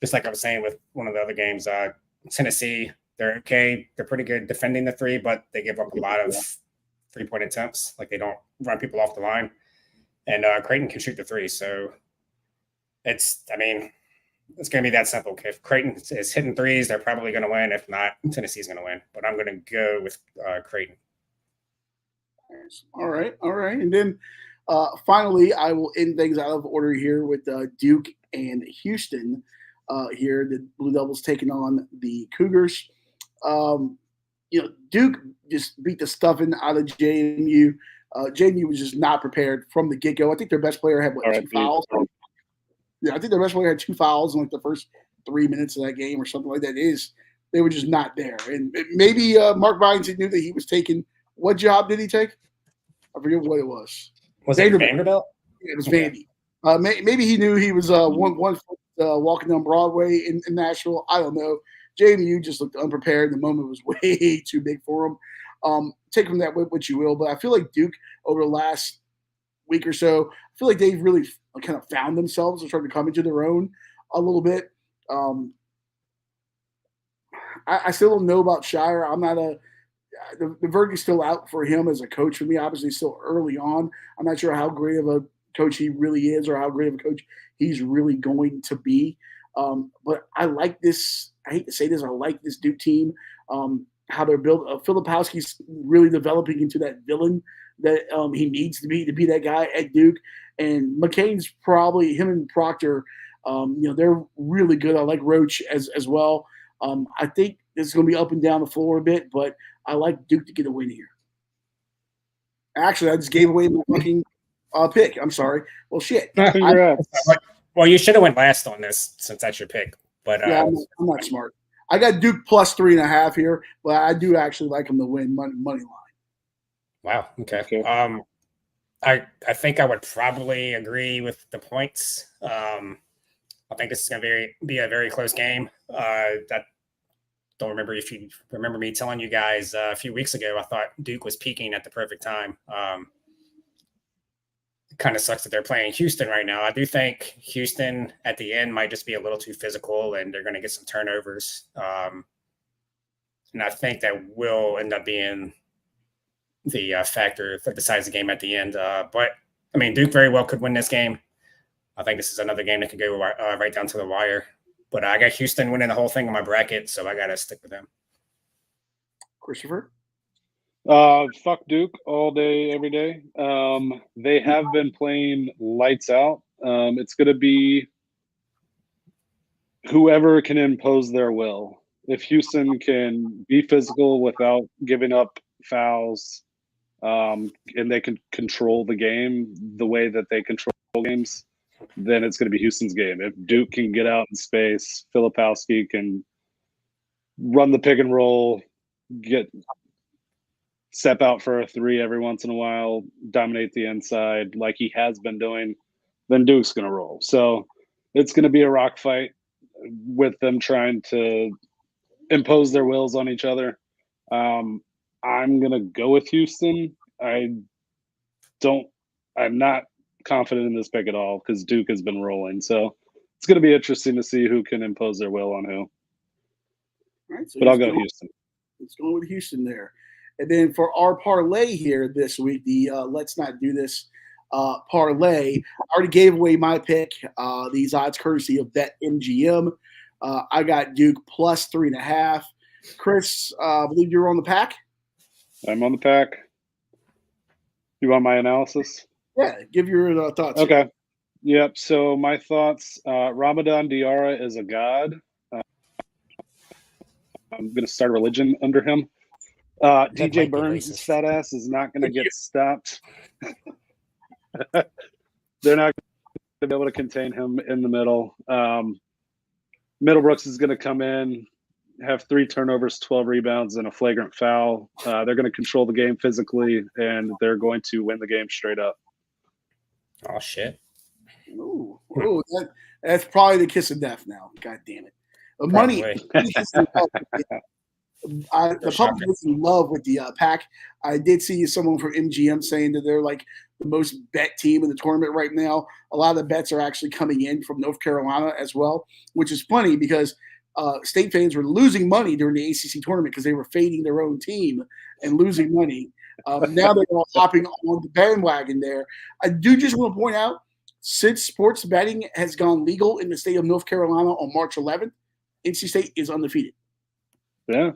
Just like I was saying with one of the other games, Tennessee, they're okay. They're pretty good defending the three, but they give up a lot of 3-point attempts. Like they don't run people off the line. And Creighton can shoot the three. So it's going to be that simple. If Creighton is hitting threes, they're probably going to win. If not, Tennessee's going to win. But I'm going to go with Creighton. All right. And then finally, I will end things out of order here with Duke and Houston. Here, the Blue Devils taking on the Cougars. Duke just beat the stuffing out of JMU. JMU was just not prepared from the get-go. I think their best player had 2 fouls. Yeah, I think their best player had 2 fouls in like the first 3 minutes of that game or something like that. They were just not there. And maybe Mark Bynes knew that he was taking – what job did he take? I forget what it was. Was it Vanderbilt? Yeah, it was Vandy. Maybe he knew he was one foot walking down Broadway in Nashville. I don't know. JMU just looked unprepared. The moment was way too big for him. Take from that what you will, but I feel like Duke over the last week or so. I feel like they've really kind of found themselves and started to come into their own a little bit. I still don't know about Shire. I'm not the verdict's still out for him as a coach for me. Obviously, still early on. I'm not sure how great of a coach he really is or how great of a coach he's really going to be. But I like this. I hate to say this. I like this Duke team. How they're built. Filipowski's really developing into that villain that he needs to be that guy at Duke. And McCain's probably him and Proctor. They're really good. I like Roach as well. I think this is going to be up and down the floor a bit, but I like Duke to get a win here. Actually, I just gave away my fucking pick. I'm sorry. Well, shit. Congrats. Well, you should have went last on this since that's your pick. But yeah, I'm not smart. I got Duke plus 3.5 here, but I do actually like them to win money line. Wow. Okay. I think I would probably agree with the points. I think this is going to be a very close game. Don't remember if you remember me telling you guys a few weeks ago, I thought Duke was peaking at the perfect time. It kind of sucks that they're playing Houston right now. I do think Houston at the end might just be a little too physical and they're going to get some turnovers. And I think that will end up being the factor that decides the game at the end. But, I mean, Duke very well could win this game. I think this is another game that could go right down to the wire. But I got Houston winning the whole thing in my bracket, so I got to stick with them. Christopher? Fuck Duke all day, every day. They have been playing lights out. It's going to be whoever can impose their will. If Houston can be physical without giving up fouls, and they can control the game the way that they control games, then it's going to be Houston's game. If Duke can get out in space, Filipowski can run the pick and roll, step out for a three every once in a while, dominate the inside like he has been doing, then Duke's going to roll. So it's going to be a rock fight with them trying to impose their wills on each other. I'm going to go with Houston. I'm not confident in this pick at all because Duke has been rolling. So it's going to be interesting to see who can impose their will on who. All right, so but I'll go Houston. Let's go with Houston there. And then for our parlay here this week, the Let's Not Do This parlay, I already gave away my pick. These odds courtesy of BetMGM. I got Duke plus 3.5. Chris, I believe you're on the pack. I'm on the pack. You want my analysis? Yeah, give your thoughts. Okay. Yep. So my thoughts, Ramadan Diarra is a god. I'm going to start a religion under him. DJ Burns' fat ass is not going to get stopped. They're not going to be able to contain him in the middle. Middlebrooks is going to come in, have 3 turnovers, 12 rebounds, and a flagrant foul. They're going to control the game physically, and they're going to win the game straight up. Oh, shit. Ooh, that's probably the kiss of death now. God damn it. Money. The public is in love with the pack. I did see someone from MGM saying that they're like the most bet team in the tournament right now. A lot of the bets are actually coming in from North Carolina as well, which is funny because state fans were losing money during the ACC tournament because they were fading their own team and losing money. Now they're all hopping on the bandwagon there. I do just want to point out, since sports betting has gone legal in the state of North Carolina on March 11th, NC State is undefeated. Yeah.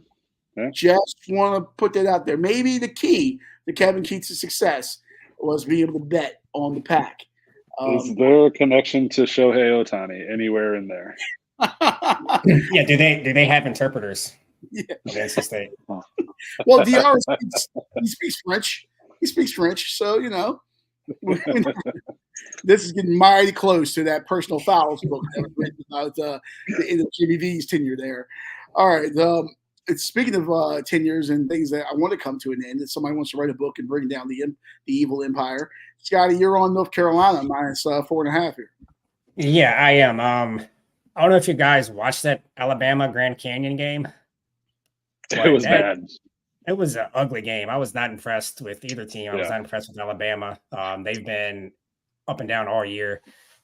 Just want to put that out there. Maybe the key to Kevin Keats' success was being able to bet on the pack. Is there a connection to Shohei Ohtani anywhere in there? Yeah, do they have interpreters? Yeah. NC State. Well, DR he speaks French. He speaks French, so you know. This is getting mighty close to that personal fouls book that was written about the end of Jimmy V's tenure there. All right. Speaking of tenures and things that I want to come to an end, if somebody wants to write a book and bring down the evil empire, Scotty, you're on North Carolina minus 4.5 here. Yeah, I am. I don't know if you guys watched that Alabama Grand Canyon game. It was bad. it was an ugly game. I was not impressed with either team. I was Yeah. not impressed with Alabama. They've been up and down all year.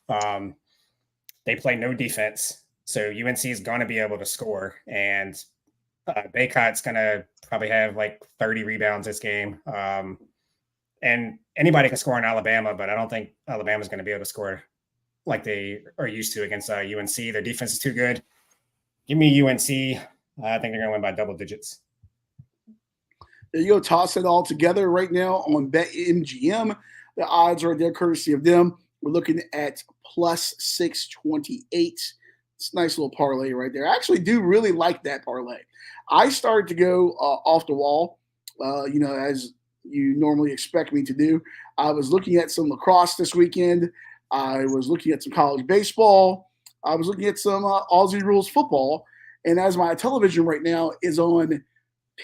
They play no defense, so UNC is going to be able to score, and Baycott's going to probably have like 30 rebounds this game. And anybody can score in Alabama, but I don't think Alabama's going to be able to score like they are used to against UNC. Their defense is too good. Give me UNC. I think they're going to win by double digits. There you go. Toss it all together right now on BetMGM. The odds are there courtesy of them. We're looking at plus 628. It's a nice little parlay right there. I actually do really like that parlay. I started to go off the wall, as you normally expect me to do. I was looking at some lacrosse this weekend. I was looking at some college baseball. I was looking at some Aussie rules football. And as my television right now is on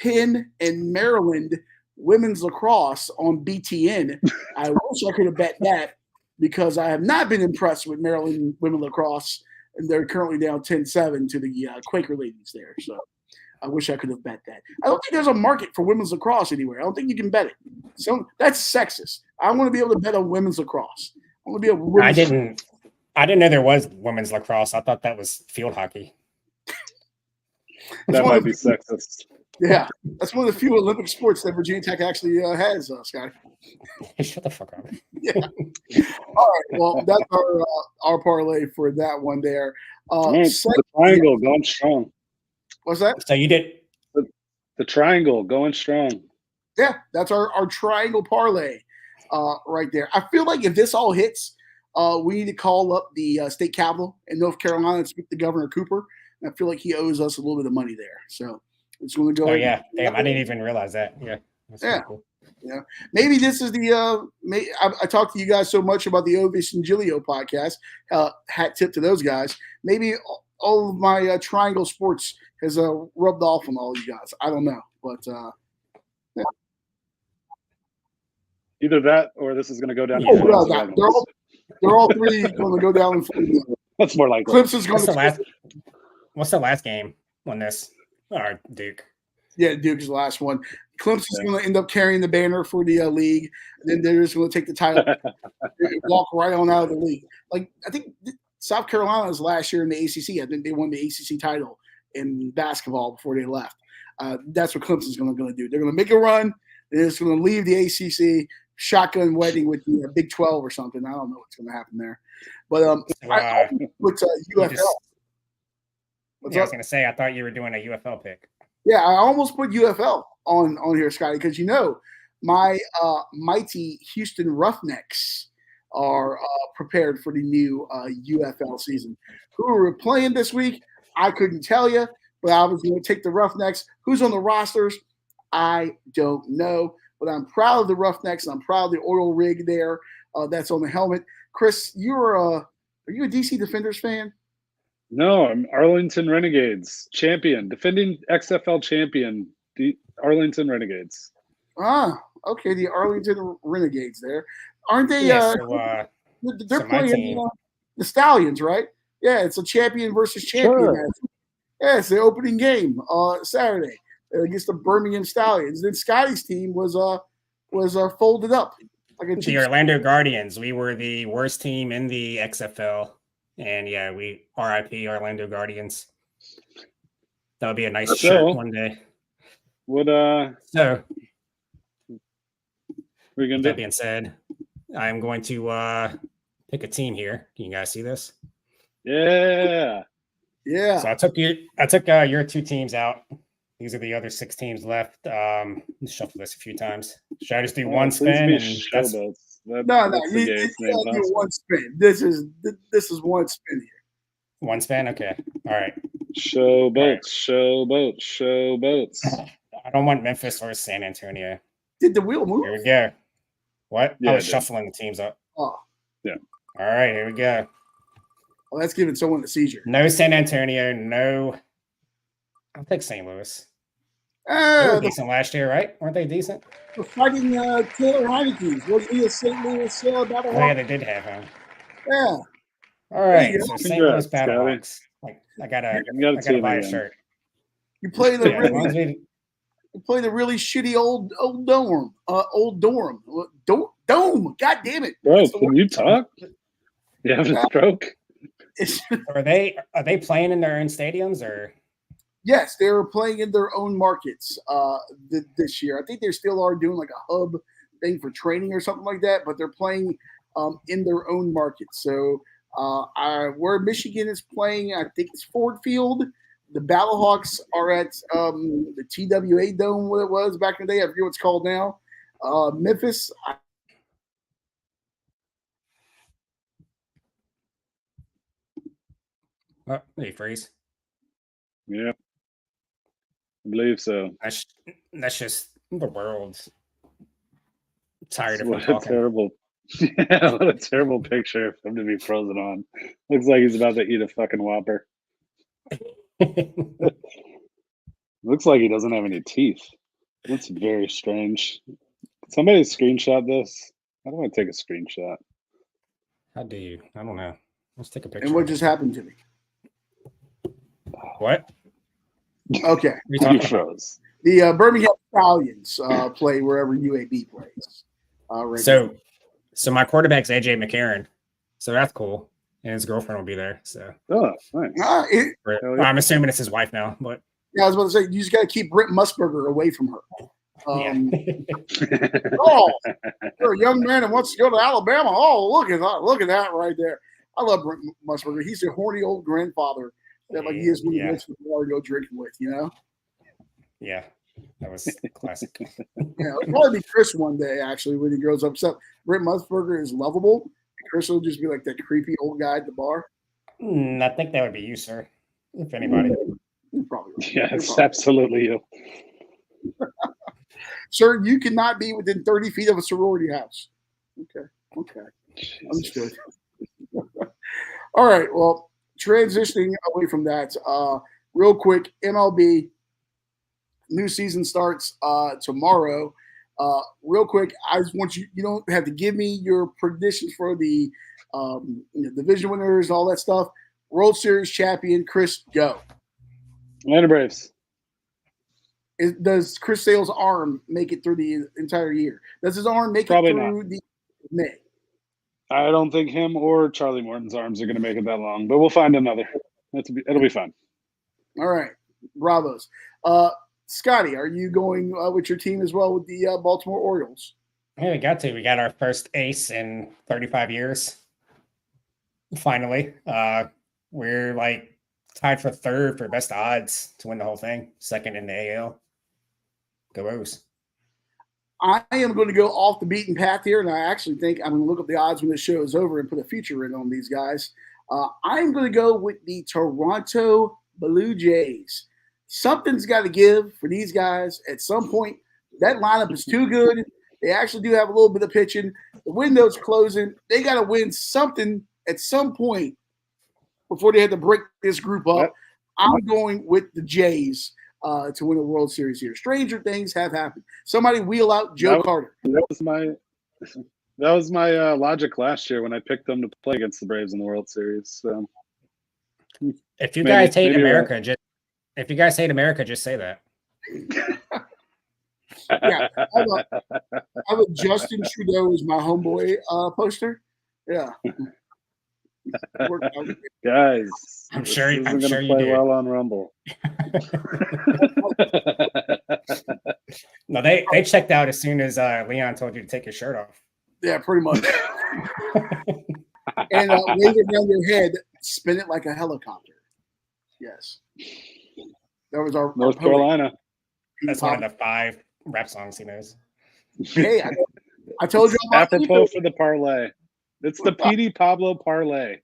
Penn and Maryland women's lacrosse on BTN, I wish I could have bet that because I have not been impressed with Maryland women lacrosse. And they're currently down 10-7 to the Quaker ladies there. So I wish I could have bet that. I don't think there's a market for women's lacrosse anywhere. I don't think you can bet it. So that's sexist. I want to be able to bet on women's lacrosse. I want to be able to I didn't know there was women's lacrosse. I thought that was field hockey. That might be sexist. Yeah, that's one of the few Olympic sports that Virginia Tech actually has, Scotty. Shut the fuck up. Yeah. All right. Well, that's our parlay for that one there. The triangle going strong. What's that? So you did the triangle going strong. Yeah, that's our triangle parlay right there. I feel like if this all hits, we need to call up the state capitol in North Carolina and speak to Governor Cooper. And I feel like he owes us a little bit of money there. So it's going to go. Oh yeah, damn! I didn't even realize that. Yeah, that's yeah. Cool. Yeah, maybe this is the. I talked to you guys so much about the Ovis and Giglio podcast. Hat tip to those guys. Maybe all of my triangle sports has rubbed off on all you guys. I don't know, but yeah. Either that or this is going to go down. Oh no, they're all three going to go down in That's more likely. Clemson's going What's the last game on this? Or Duke? Yeah, Duke is the last one. Clemson's going to end up carrying the banner for the league, and then they're just going to take the title, walk right on out of the league. Like I think South Carolina's last year in the ACC. I think they won the ACC title in basketball before they left. That's what Clemson's going to do. They're going to make a run. They're just going to leave the ACC, shotgun wedding with the Big 12 or something. I don't know what's going to happen there. But I put UFL. I was going to say, I thought you were doing a UFL pick. Yeah, I almost put UFL on here, Scotty, because my mighty Houston Roughnecks are prepared for the new UFL season. Who are we playing this week? I couldn't tell you, but I was going to take the Roughnecks. Who's on the rosters? I don't know, but I'm proud of the Roughnecks. I'm proud of the oil rig there that's on the helmet. Chris, are you a DC Defenders fan? No, I'm Arlington Renegades champion, defending XFL champion, the Arlington Renegades. Ah, okay, the Arlington Renegades there. Aren't they? Yeah, they're playing the Stallions, right? Yeah, it's a champion versus champion match. Yeah, it's the opening game Saturday against the Birmingham Stallions. Then Scotty's team was folded up. The Orlando Guardians. We were the worst team in the XFL. And yeah, we RIP Orlando Guardians. That would be a nice shirt one day. So we're gonna that being said, I'm going to pick a team here. Can you guys see this? Yeah. Yeah. So I took your two teams out. These are the other 6 teams left. Let's shuffle this a few times. Should I just do one spin? No. You do one spin. This is one spin here. One spin? Okay. All right. Showboats. I don't want Memphis or San Antonio. Did the wheel move? Here we go. What? Yeah, I was shuffling the teams up. Oh. Yeah. All right. Here we go. Well, that's giving someone a seizure. No San Antonio. No. I'll pick St. Louis. They were decent last year, right? Weren't they decent? We're fighting Taylor Heineke's. Was he a St. Louis Battle? Oh, yeah, they did have him. Yeah. All right. So St. Louis Battlehawks. I gotta buy a shirt. You play the They played a really shitty old dorm. Dome. God damn it. Bro, That's the can word. you talk? You having a stroke? Are they playing in their own stadiums or? Yes, they were playing in their own markets this year. I think they still are doing like a hub thing for training or something like that, but they're playing in their own market. So where Michigan is playing, I think it's Ford Field. The Battlehawks are at the TWA Dome, what it was back in the day. I forget what it's called now. Memphis. Oh, hey, freeze. Yep. I believe so. That's just the world's tired of him What a talking. terrible, yeah, what a terrible picture for him to be frozen on. Looks like he's about to eat a fucking Whopper. Looks like he doesn't have any teeth. That's very strange. Somebody screenshot this. How do I take a screenshot? How do you? I don't know. Let's take a picture. And what just happened to me? What? Okay. You froze. The Birmingham Stallions play wherever UAB plays. Right So my quarterback's AJ McCarron. So that's cool. And his girlfriend will be there. So Oh, nice. I'm assuming it's his wife now, but yeah, I was about to say you just got to keep Britt Musburger away from her. yeah. Oh, you're a young man and wants to go to Alabama. Oh, look at that right there. I love Britt Musburger. He's a horny old grandfather that like he is when he goes to the bar to go drinking with, you know? Yeah, that was classic. Yeah, it'll probably be Chris one day actually when he grows up. So Britt Musburger is lovable. Chris will just be like that creepy old guy at the bar. I think that would be you, sir. If anybody. You're probably right. Yeah, it's absolutely you. Sir, you cannot be within 30 feet of a sorority house. Okay. Understood. All right. Well, transitioning away from that, real quick, MLB new season starts tomorrow. Real quick, I just want you don't have to give me your predictions for the division winners and all that stuff. World Series champion, Chris, go. Atlanta Braves. Does Chris Sale's arm make it through the entire year? Does his arm make Probably it through the May? I don't think him or Charlie Morton's arms are going to make it that long, but we'll find another. It'll be fun. All right. Bravos. Scotty, are you going with your team as well with the Baltimore Orioles? Yeah, we got to. We got our first ace in 35 years. Finally. We're like tied for third for best odds to win the whole thing. Second in the AL. Go O's. I am going to go off the beaten path here, and I actually think I'm going to look up the odds when this show is over and put a future in on these guys. I'm going to go with the Toronto Blue Jays. Something's got to give for these guys at some point. That lineup is too good. They actually do have a little bit of pitching. The window's closing. They got to win something at some point before they have to break this group up. I'm going with the Jays to win a World Series here. Stranger things have happened. Somebody wheel out Joe Carter. That was my logic last year when I picked them to play against the Braves in the World Series. So, if you guys hate America, just say that. Yeah, I have a Justin Trudeau as my homeboy poster. Yeah. Guys, I'm sure you play do. well on Rumble. No, they checked out as soon as Leon told you to take your shirt off. Yeah, pretty much. And wave it around your head, spin it like a helicopter. Yes. That was our North Carolina. That's one of the 5 rap songs he knows. Hey, I told you about apropos for the parlay. It's the PD Pablo parlay.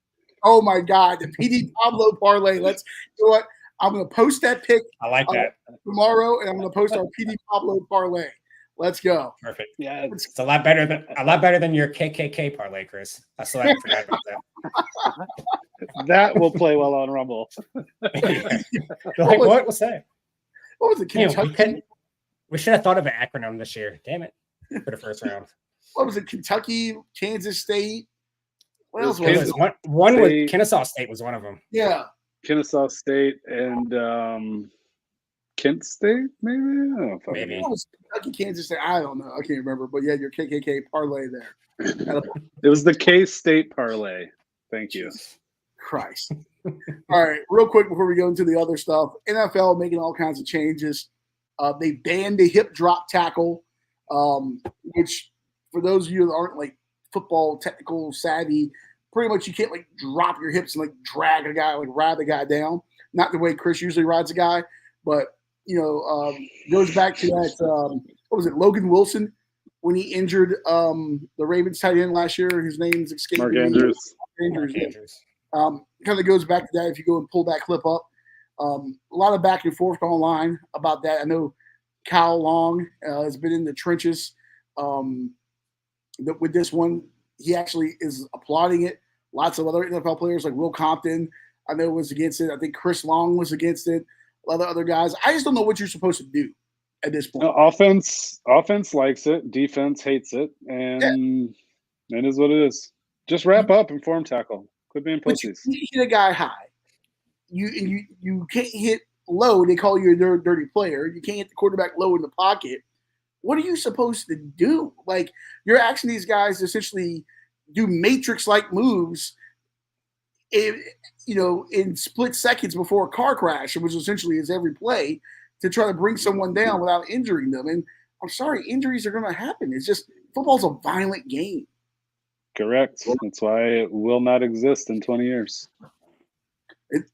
Oh my God, the PD Pablo parlay. You know what? I'm going to post that pic. I like that tomorrow, and I'm going to post our PD Pablo parlay. Let's go. Perfect. Yeah, it's a lot better than your KKK parlay, Chris. I still haven't forgot about that. That will play well on Rumble. Like, what was that? What was it? Kentucky? We should have thought of an acronym this year. Damn it! For the first round. What was it? Kentucky, Kansas State. What else was it? One with Kennesaw State was one of them. Yeah. Kennesaw State and Kent State, maybe? I don't know if Maybe. It was Kentucky, Kansas State. I don't know. I can't remember. But yeah, your KKK parlay there. It was the K-State parlay. Thank you. Christ. All right, real quick before we go into the other stuff, NFL making all kinds of changes. They banned the hip drop tackle, which for those of you that aren't like football technical savvy, pretty much you can't like drop your hips and like drag a guy, like ride the guy down. Not the way Chris usually rides a guy, but goes back to that. What was it, Logan Wilson, when he injured the Ravens tight end last year? His name's escaping Mark me. Andrews. Mark Andrews. Kind of goes back to that if you go and pull that clip up. A lot of back and forth online about that. I know Kyle Long has been in the trenches with this one. He actually is applauding it. Lots of other NFL players like Will Compton, I know, was against it. I think Chris Long was against it. A lot of other guys. I just don't know what you're supposed to do at this point. Offense likes it. Defense hates it. And it is what it is. Just wrap up and form tackle. Quit being pussies. You hit a guy high. You can't hit low. They call you a dirty player. You can't hit the quarterback low in the pocket. What are you supposed to do? Like, you're asking these guys to essentially do matrix-like moves in split seconds before a car crash, which essentially is every play, to try to bring someone down without injuring them. And I'm sorry, injuries are going to happen. It's just football's a violent game. Correct. That's why it will not exist in 20 years.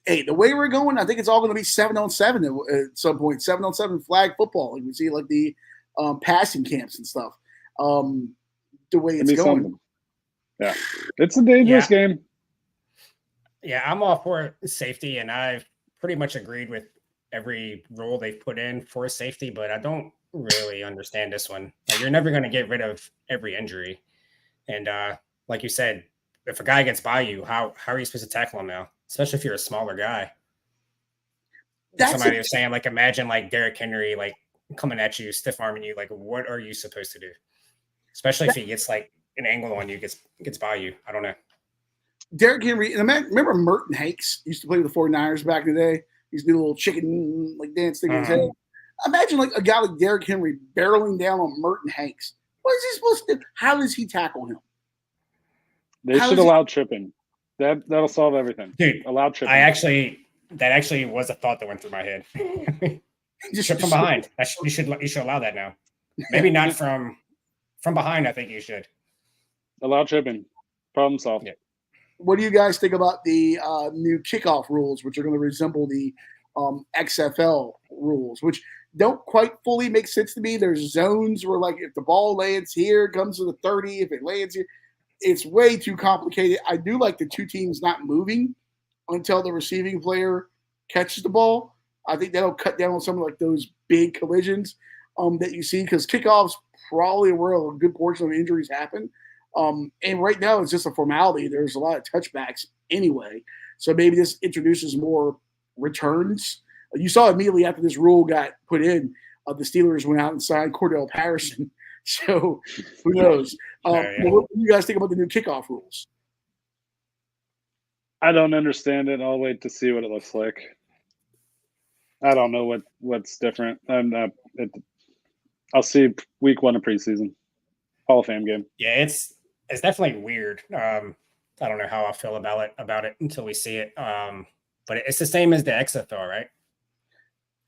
The way we're going, I think it's all going to be 7-on-7 at some point. 7-on-7 flag football. You can see like the passing camps and stuff. The way it's going. Something. Yeah, it's a dangerous game. Yeah, I'm all for safety, and I've pretty much agreed with every rule they've put in for safety, but I don't really understand this one. Like, you're never going to get rid of every injury. And like you said, if a guy gets by you, how are you supposed to tackle him now? Especially if you're a smaller guy. Somebody was saying, like, imagine like Derrick Henry, like, coming at you, stiff arming you. Like, what are you supposed to do? Especially if he gets like an angle on you, gets by you. I don't know. Derrick Henry, and remember Merton Hanks used to play with the 49ers back in the day? He used to do a little chicken like dance thing in his head. Imagine like a guy like Derrick Henry barreling down on Merton Hanks. What is he supposed to do? How does he tackle him? They should allow tripping. That'll solve everything. Dude, allow tripping. That actually was a thought that went through my head. Just trip from behind. You should allow that now. Maybe not from behind. I think you should allow tripping. Problem solved. Yeah. What do you guys think about the new kickoff rules, which are going to resemble the XFL rules, which don't quite fully make sense to me? There's zones where, like, if the ball lands here, it comes to the 30. If it lands here, it's way too complicated. I do like the two teams not moving until the receiving player catches the ball. I think that'll cut down on some of like those big collisions that you see, because kickoffs probably where a good portion of injuries happen. And right now it's just a formality. There's a lot of touchbacks anyway. So maybe this introduces more returns. You saw immediately after this rule got put in, the Steelers went out and signed Cordell Patterson. So who knows? What do you guys think about the new kickoff rules? I don't understand it. I'll wait to see what it looks like. I don't know what's different. I'll see week 1 of preseason. Hall of Fame game. Yeah, it's definitely weird. I don't know how I feel about it until we see it. But it's the same as the XFL, right?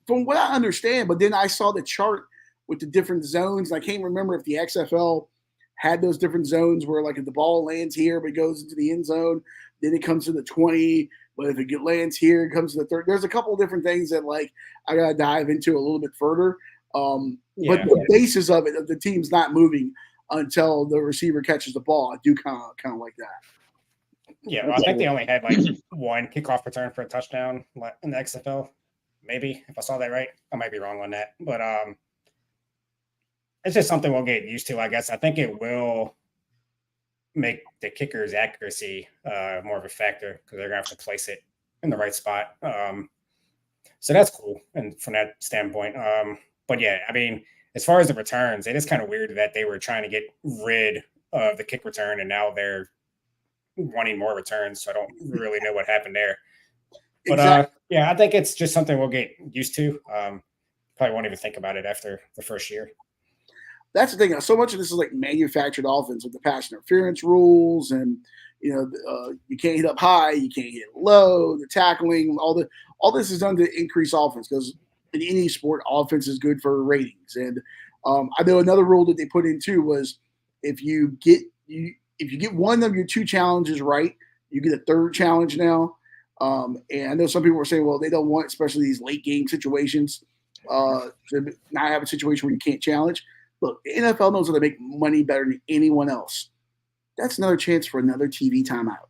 From what I understand, but then I saw the chart with the different zones. I can't remember if the XFL had those different zones where, like, if the ball lands here but it goes into the end zone, then it comes to the 20. But if it lands here, it comes to the 30. There's a couple of different things that, like, I got to dive into a little bit further. But the basis of it, of the team's not moving until the receiver catches the ball, I do kind of like that. Yeah, well, I think they only had like one kickoff return for a touchdown in the XFL. Maybe, if I saw that right. I might be wrong on that. But it's just something we'll get used to, I guess. I think it will make the kicker's accuracy more of a factor, because they're going to have to place it in the right spot. So that's cool, and from that standpoint. But yeah, I mean, as far as the returns, it is kind of weird that they were trying to get rid of the kick return, and now they're wanting more returns. So I don't really know what happened there. But yeah, I think it's just something we'll get used to. probably won't even think about it after the first year. That's the thing. So much of this is like manufactured offense with the pass interference rules, and you can't hit up high, you can't hit low, the tackling, all this is done to increase offense because in any sport, offense is good for ratings. And I know another rule that they put in too was if you get one of your two challenges right, you get a third challenge now. And I know some people were saying, well, they don't want, especially these late game situations, to not have a situation where you can't challenge. Look, the NFL knows how to make money better than anyone else. That's another chance for another TV timeout.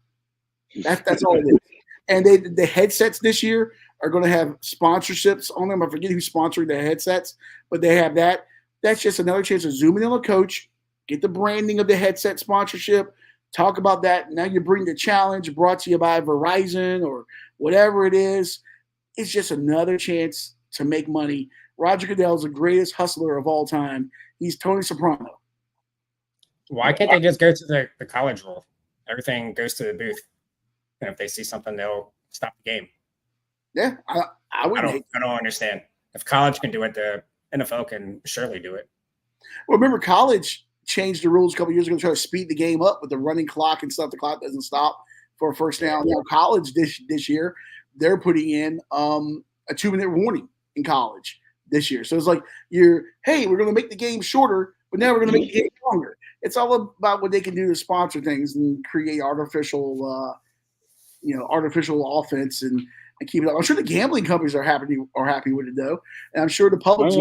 That's all it is. And the headsets this year are going to have sponsorships on them. I forget who's sponsoring the headsets, but they have that. That's just another chance to zoom in on a coach, get the branding of the headset sponsorship, talk about that. Now you bring the challenge brought to you by Verizon or whatever it is. It's just another chance to make money. Roger Goodell is the greatest hustler of all time. He's Tony Soprano. Why can't they just go to the college rule? Everything goes to the booth. And if they see something, they'll stop the game. Yeah, I don't understand. If college can do it, the NFL can surely do it. Well, remember, college changed the rules a couple years ago to try to speed the game up with the running clock and stuff. The clock doesn't stop for a first down. Now, college this year, they're putting in a 2-minute warning in college this year. So it's like we're going to make the game shorter, but now we're going to make the game longer. It's all about what they can do to sponsor things and create artificial offense and keep it up. I'm sure the gambling companies are happy with it though, and I'm sure the public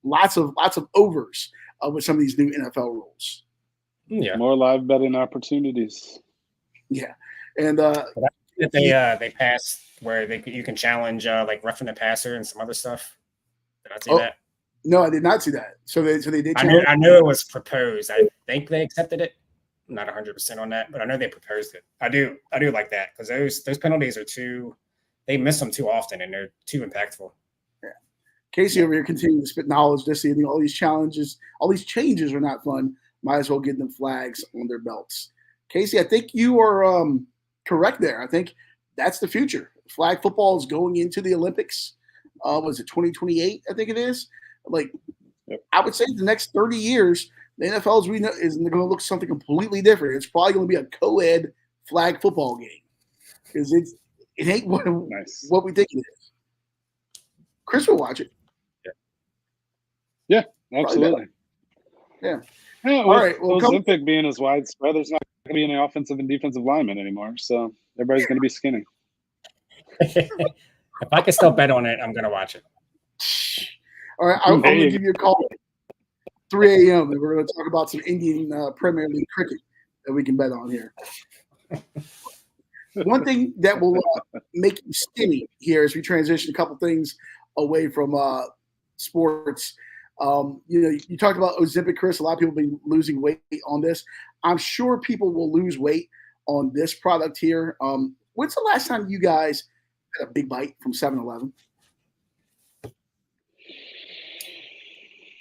lots of overs with some of these new NFL rules. Yeah, more live betting opportunities. Yeah, and they passed where you can challenge like roughing the passer and some other stuff. Did I see that? No, I did not see that. So they did. I knew it was proposed. I think they accepted it. I'm not 100% on that, but I know they proposed it. I do like that because those penalties are they miss them too often and they're too impactful. Yeah. Casey over here continuing to spit knowledge this evening. All these challenges, all these changes are not fun. Might as well give them flags on their belts. Casey, I think you are correct there. I think that's the future. Flag football is going into the Olympics. Was it 2028? I think it is. I would say the next 30 years, the NFL as we know is going to look something completely different. It's probably going to be a co-ed flag football game because it ain't what we think it is. Chris will watch it. Yeah, absolutely. Yeah. All right. Well, Olympic being as widespread, there's not going to be any offensive and defensive linemen anymore, so everybody's going to be skinny. If I can still bet on it, I'm going to watch it. All right, I'm going to give you a call at 3 a.m. and we're going to talk about some Indian Premier League cricket that we can bet on here. One thing that will make you skinny here as we transition a couple things away from sports. You talked about Ozempic, Chris. A lot of people have been losing weight on this. I'm sure people will lose weight on this product here. When's the last time you guys had a big bite from 7-Eleven?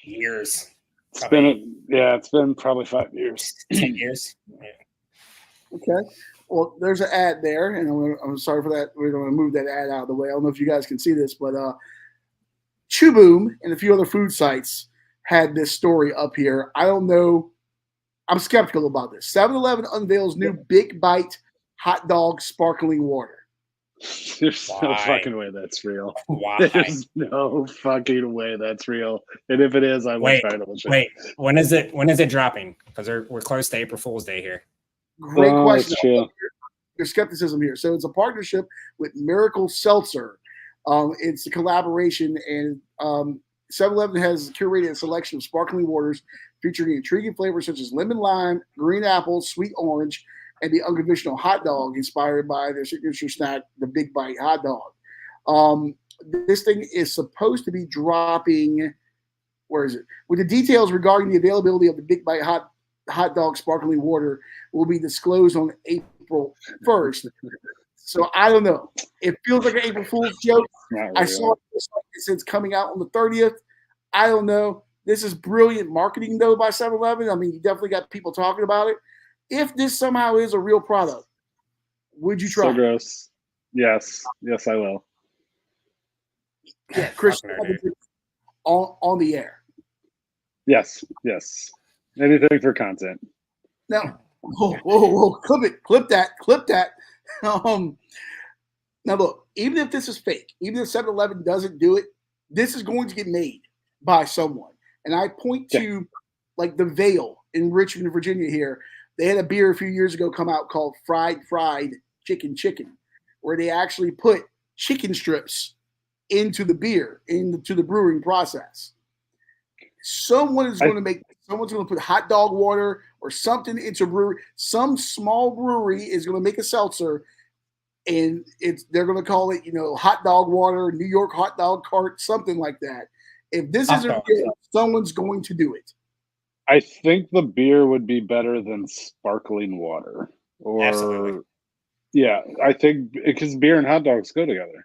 Years. It's been probably 5 years. 10 years. Yeah. Okay. Well, there's an ad there, and I'm sorry for that. We're going to move that ad out of the way. I don't know if you guys can see this, but Chew Boom and a few other food sites had this story up here. I don't know. I'm skeptical about this. 7-Eleven unveils new Big Bite hot dog sparkling water. There's no fucking way that's real. Why? There's no fucking way that's real. And if it is, I will try to legit. Wait, when is it dropping? Because we're close to April Fool's Day here. Great question. Your skepticism here. So it's a partnership with Miracle Seltzer. It's a collaboration, and 7-Eleven has curated a selection of sparkling waters featuring intriguing flavors such as lemon lime, green apple, sweet orange, and the unconventional hot dog inspired by their signature snack, the Big Bite hot dog. This thing is supposed to be dropping. Where is it? With the details regarding the availability of the Big Bite hot dog sparkling water will be disclosed on April 1st. So I don't know. It feels like an April Fool's joke. I saw it since coming out on the 30th. I don't know. This is brilliant marketing, though, by 7-Eleven. I mean, you definitely got people talking about it. If this somehow is a real product, would you try? So gross. Yes, I will. Yeah, Chris. on the air. Yes. Anything for content. Now, whoa, clip that. Now look, even if this is fake, even if 7-Eleven doesn't do it, this is going to get made by someone. And I point to like the Veil in Richmond, Virginia here. They had a beer a few years ago come out called Fried Chicken, where they actually put chicken strips into the beer, into the brewing process. Someone's going to put hot dog water or something into a brewery. Some small brewery is going to make a seltzer, and they're going to call it, hot dog water, New York hot dog cart, something like that. If this isn't real, someone's going to do it. I think the beer would be better than sparkling water. Absolutely. Yeah, I think because beer and hot dogs go together.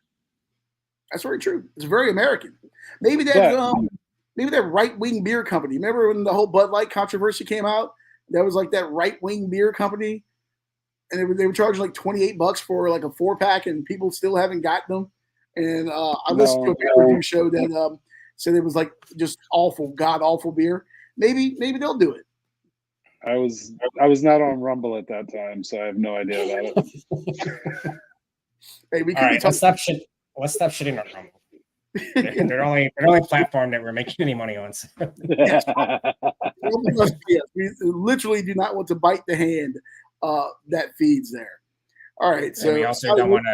That's very true. It's very American. Maybe that right-wing beer company. Remember when the whole Bud Light controversy came out? That was like that right-wing beer company, and they were charging like $28 for like a 4-pack, and people still haven't gotten them. And I listened to a beer review show that said it was like just awful, god awful beer. Maybe they'll do it. I was not on Rumble at that time, so I have no idea about it. Hey, we all right, let's stop shitting on Rumble. They're the only platform that we're making any money on. So. Yes. We literally do not want to bite the hand that feeds there. All right, so and we also don't want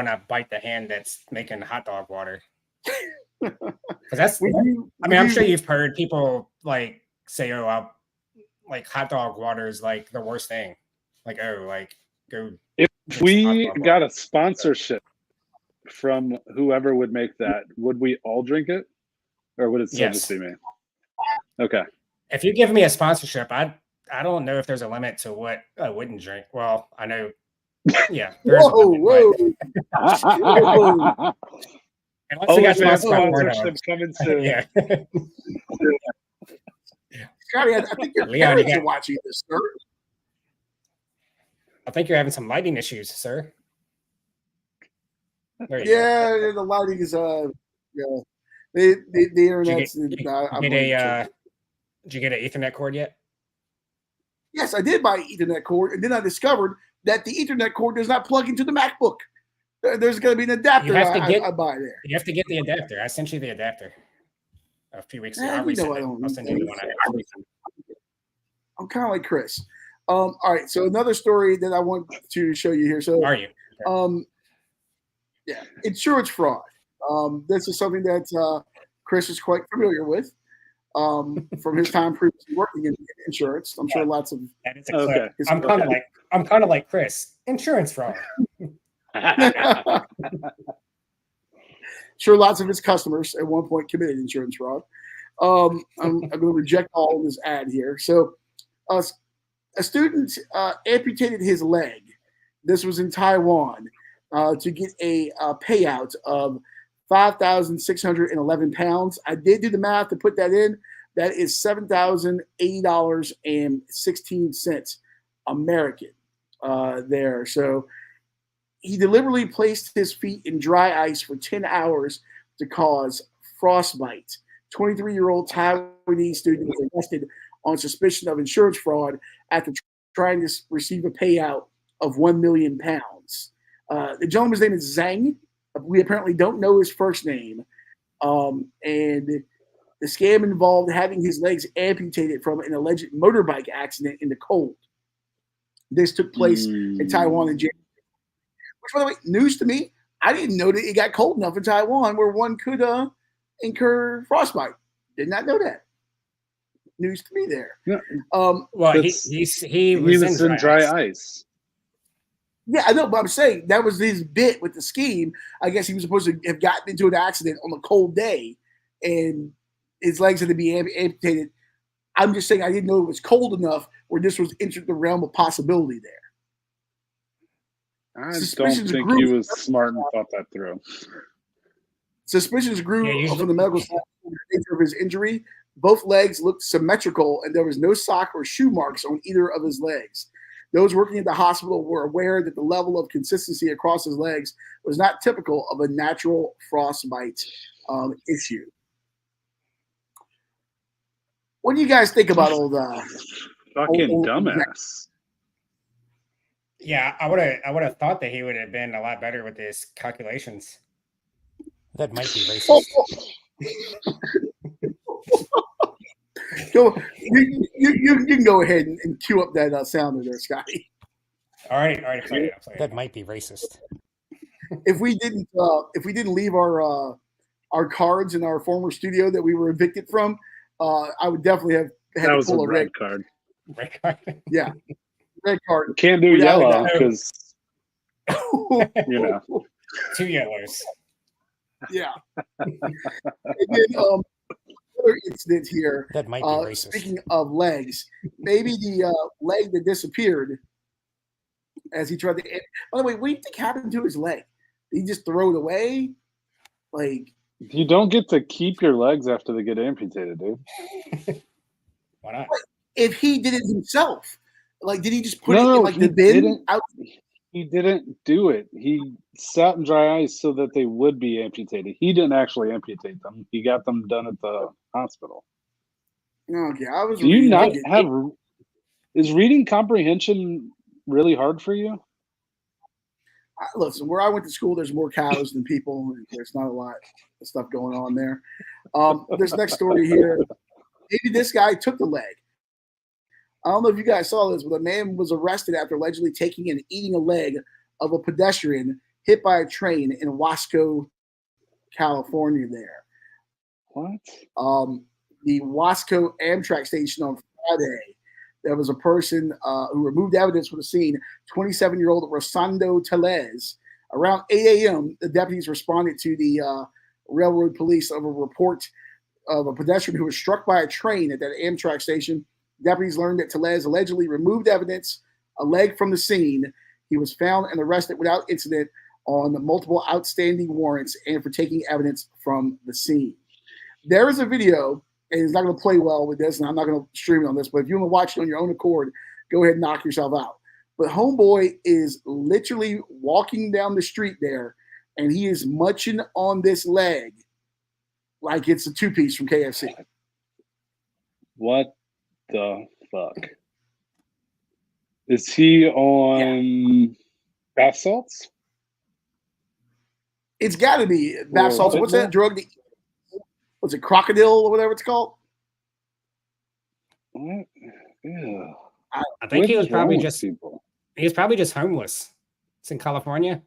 to bite the hand that's making hot dog water. Because that's, I'm sure you've heard people like say, "Oh, like hot dog water is like the worst thing." Like, go. If we got a sponsorship from whoever would make that, would we all drink it, or would it still just be me? Okay. If you give me a sponsorship, I don't know if there's a limit to what I wouldn't drink. Well, I know. Yeah. Whoa. Unless we got sponsorship coming soon. Yeah. Scotty, I think your Leon, parents are watching this, sir. I think you're having some lighting issues, sir. Yeah, the lighting is the internet's. Did you get an Ethernet cord yet? Yes, I did buy an Ethernet cord, and then I discovered that the Ethernet cord does not plug into the MacBook. There's going to be an adapter I buy there. You have to get the adapter. I sent you the adapter a few weeks ago. I'll send you one. I'm kind of like Chris. All right, so another story that I want to show you here. So, are you? Yeah, insurance fraud. This is something that Chris is quite familiar with from his time previously working in insurance. I'm sure lots of. Okay. I'm kind of like Chris. Insurance fraud. Sure, lots of his customers at one point committed insurance fraud. I'm going to reject all of this ad here. So, a student amputated his leg. This was in Taiwan to get a payout of 5,611 pounds. I did do the math to put that in. That is $7,080.16 American there. So he deliberately placed his feet in dry ice for 10 hours to cause frostbite. 23-year-old Taiwanese student was arrested on suspicion of insurance fraud after trying to receive a payout of 1 million pounds. The gentleman's name is Zhang. We apparently don't know his first name. And the scam involved having his legs amputated from an alleged motorbike accident in the cold. This took place in Taiwan in January. Which, by the way, news to me. I didn't know that it got cold enough in Taiwan where one could incur frostbite. Did not know that. News to me there. Yeah. Well, he was in dry ice. Yeah, I know, but I'm saying that was his bit with the scheme. I guess he was supposed to have gotten into an accident on a cold day, and his legs had to be amputated. I'm just saying I didn't know it was cold enough where this was entered the realm of possibility there. I don't think he was smart and thought that through. Suspicions grew from the medical staff of the nature of his injury. Both legs looked symmetrical, and there was no sock or shoe marks on either of his legs. Those working at the hospital were aware that the level of consistency across his legs was not typical of a natural frostbite issue. What do you guys think about old? Fucking old dumbass. Yeah, I would have thought that he would have been a lot better with his calculations. That might be racist. Go, you can go ahead and cue up that sounder there, Scotty. Already played it. That might be racist. If we didn't leave our cards in our former studio that we were evicted from, I would definitely have had That to was a pull a red card. Red card. Yeah, red card. Can't do Without a yellow doubt. because you know. 2 yellows. Yeah. And then another incident here. That might be racist. Speaking of legs, maybe the leg that disappeared as he tried to. By the way, what do you think happened to his leg? Did he just throw it away? Like, You don't get to keep your legs after they get amputated, dude. Why not? if he did it himself, like, did he just put it No, in like he the bin didn't. out? He didn't do it. He sat in dry ice so that they would be amputated. He didn't actually amputate them. He got them done at the hospital. Okay, I was. Do you reading not it. have? Is reading comprehension really hard for you? Listen, where I went to school, there's more cows than people. There's not a lot of stuff going on there. This next story here, maybe this guy took the leg. I don't know if you guys saw this, but a man was arrested after allegedly taking and eating a leg of a pedestrian hit by a train in Wasco, California there. What? The Wasco Amtrak station on Friday, there was a person who removed evidence from the scene, 27-year-old Rosando Telez. Around 8 a.m., the deputies responded to the railroad police of a report of a pedestrian who was struck by a train at that Amtrak station. Deputies learned that Telez allegedly removed evidence, a leg from the scene. He was found and arrested without incident on multiple outstanding warrants and for taking evidence from the scene. There is a video, and it's not going to play well with this, and I'm not going to stream it on this, but if you want to watch it on your own accord, go ahead and knock yourself out. But homeboy is literally walking down the street there, and he is munching on this leg like it's a two-piece from KFC. What the fuck? Is he on bath salts? It's got to be bath salts. What's that drug? What's it, crocodile or whatever it's called? What? Yeah. I think he was probably wrong with just people? he was probably just homeless. It's in California.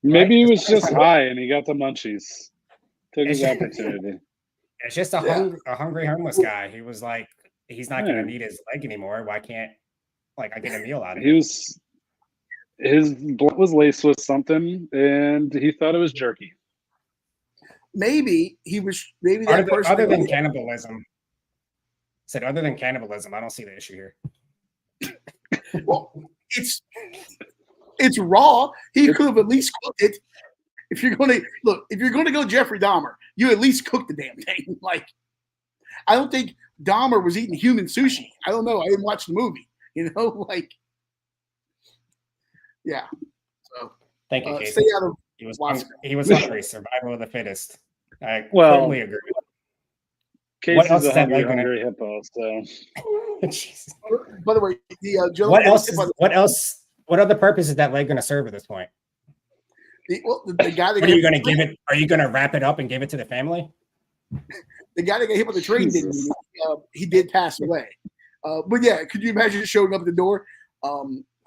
Maybe he Right? was just high and he got the munchies. Took his It's- opportunity. It's just a hungry homeless guy. He was like, he's not going Yeah. to need his leg anymore. Why can't I get a meal out of He it? was his blunt was laced with something and he thought it was jerky. Maybe he was. Maybe that person. Other than cannibalism, other than cannibalism, I don't see the issue here. Well, it's raw. He could have at least cooked it. If you're going to go Jeffrey Dahmer, you at least cook the damn thing. Like, I don't think Dahmer was eating human sushi. I don't know. I didn't watch the movie. Like, yeah. So Thank you, Casey. stay out of. He was Wasco. he was hungry. Survival of the fittest. I Well, totally agree. Casey's else a is that hungry, leg gonna- hungry hippo, so Jesus. By the way, the gentleman. What other purpose is that leg going to serve at this point? The guy that What are you going to give it? Are you going to wrap it up and give it to the family? The guy that got hit with the train didn't. Jesus. He did pass away. But yeah, could you imagine showing up at the door?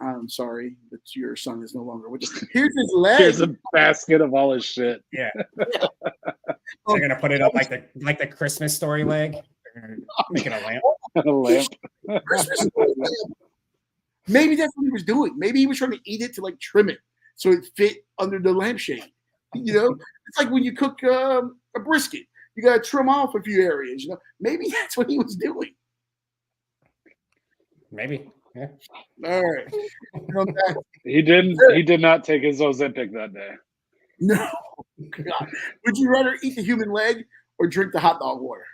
I'm sorry, but your son is no longer with us. Here's his leg. here's a basket of all his shit. Yeah. They're going to put it up like the Christmas story leg. They're going to make it a lamp. A lamp. Christmas. Maybe that's what he was doing. Maybe he was trying to eat it to like trim it so it fit under the lampshade. It's like when you cook a brisket, you got to trim off a few areas. Maybe that's what he was doing. Maybe. Yeah. All right. He did not take his Ozempic that day. No. God. Would you rather eat the human leg or drink the hot dog water?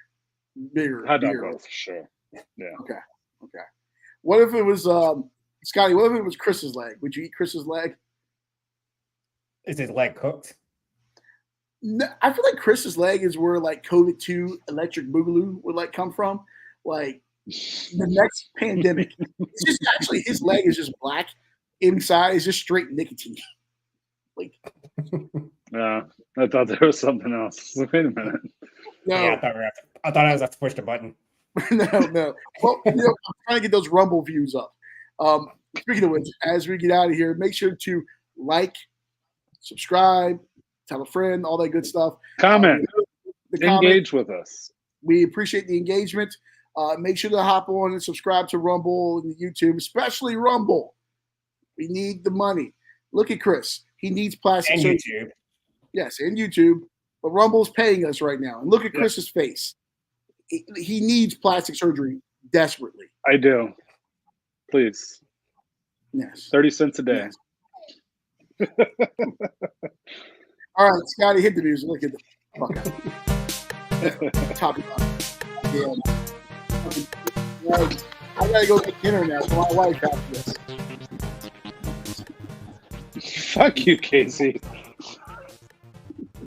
Beer. Hot dog both, for sure. Yeah. Okay. What if it was Scotty? What if it was Chris's leg? Would you eat Chris's leg? Is his leg cooked? I feel like Chris's leg is where like COVID-2 electric boogaloo would like come from. Like the next pandemic, it's just actually his leg is just black inside. Is just straight nicotine. Like, Yeah, I thought there was something else. Wait a minute. no, Yeah, I thought I was have to push the button. no. Well, I'm trying to get those Rumble views up. Speaking of which, as we get out of here, make sure to like, subscribe, tell a friend, all that good stuff. Comment. Comment. Engage with us. We appreciate the engagement. Make sure to hop on and subscribe to Rumble and YouTube, especially Rumble. We need the money. Look at Chris. He needs plastic And surgery. YouTube. Yes, and YouTube. But Rumble's paying us right now. And look at Chris's face. He needs plastic surgery desperately. I do. Please. Yes. 30 cents a day. Yes. All right, Scotty, hit the music. Look at the fuck out. Top it up. Yeah. I gotta go get dinner now, so my wife has this. Fuck you, Casey.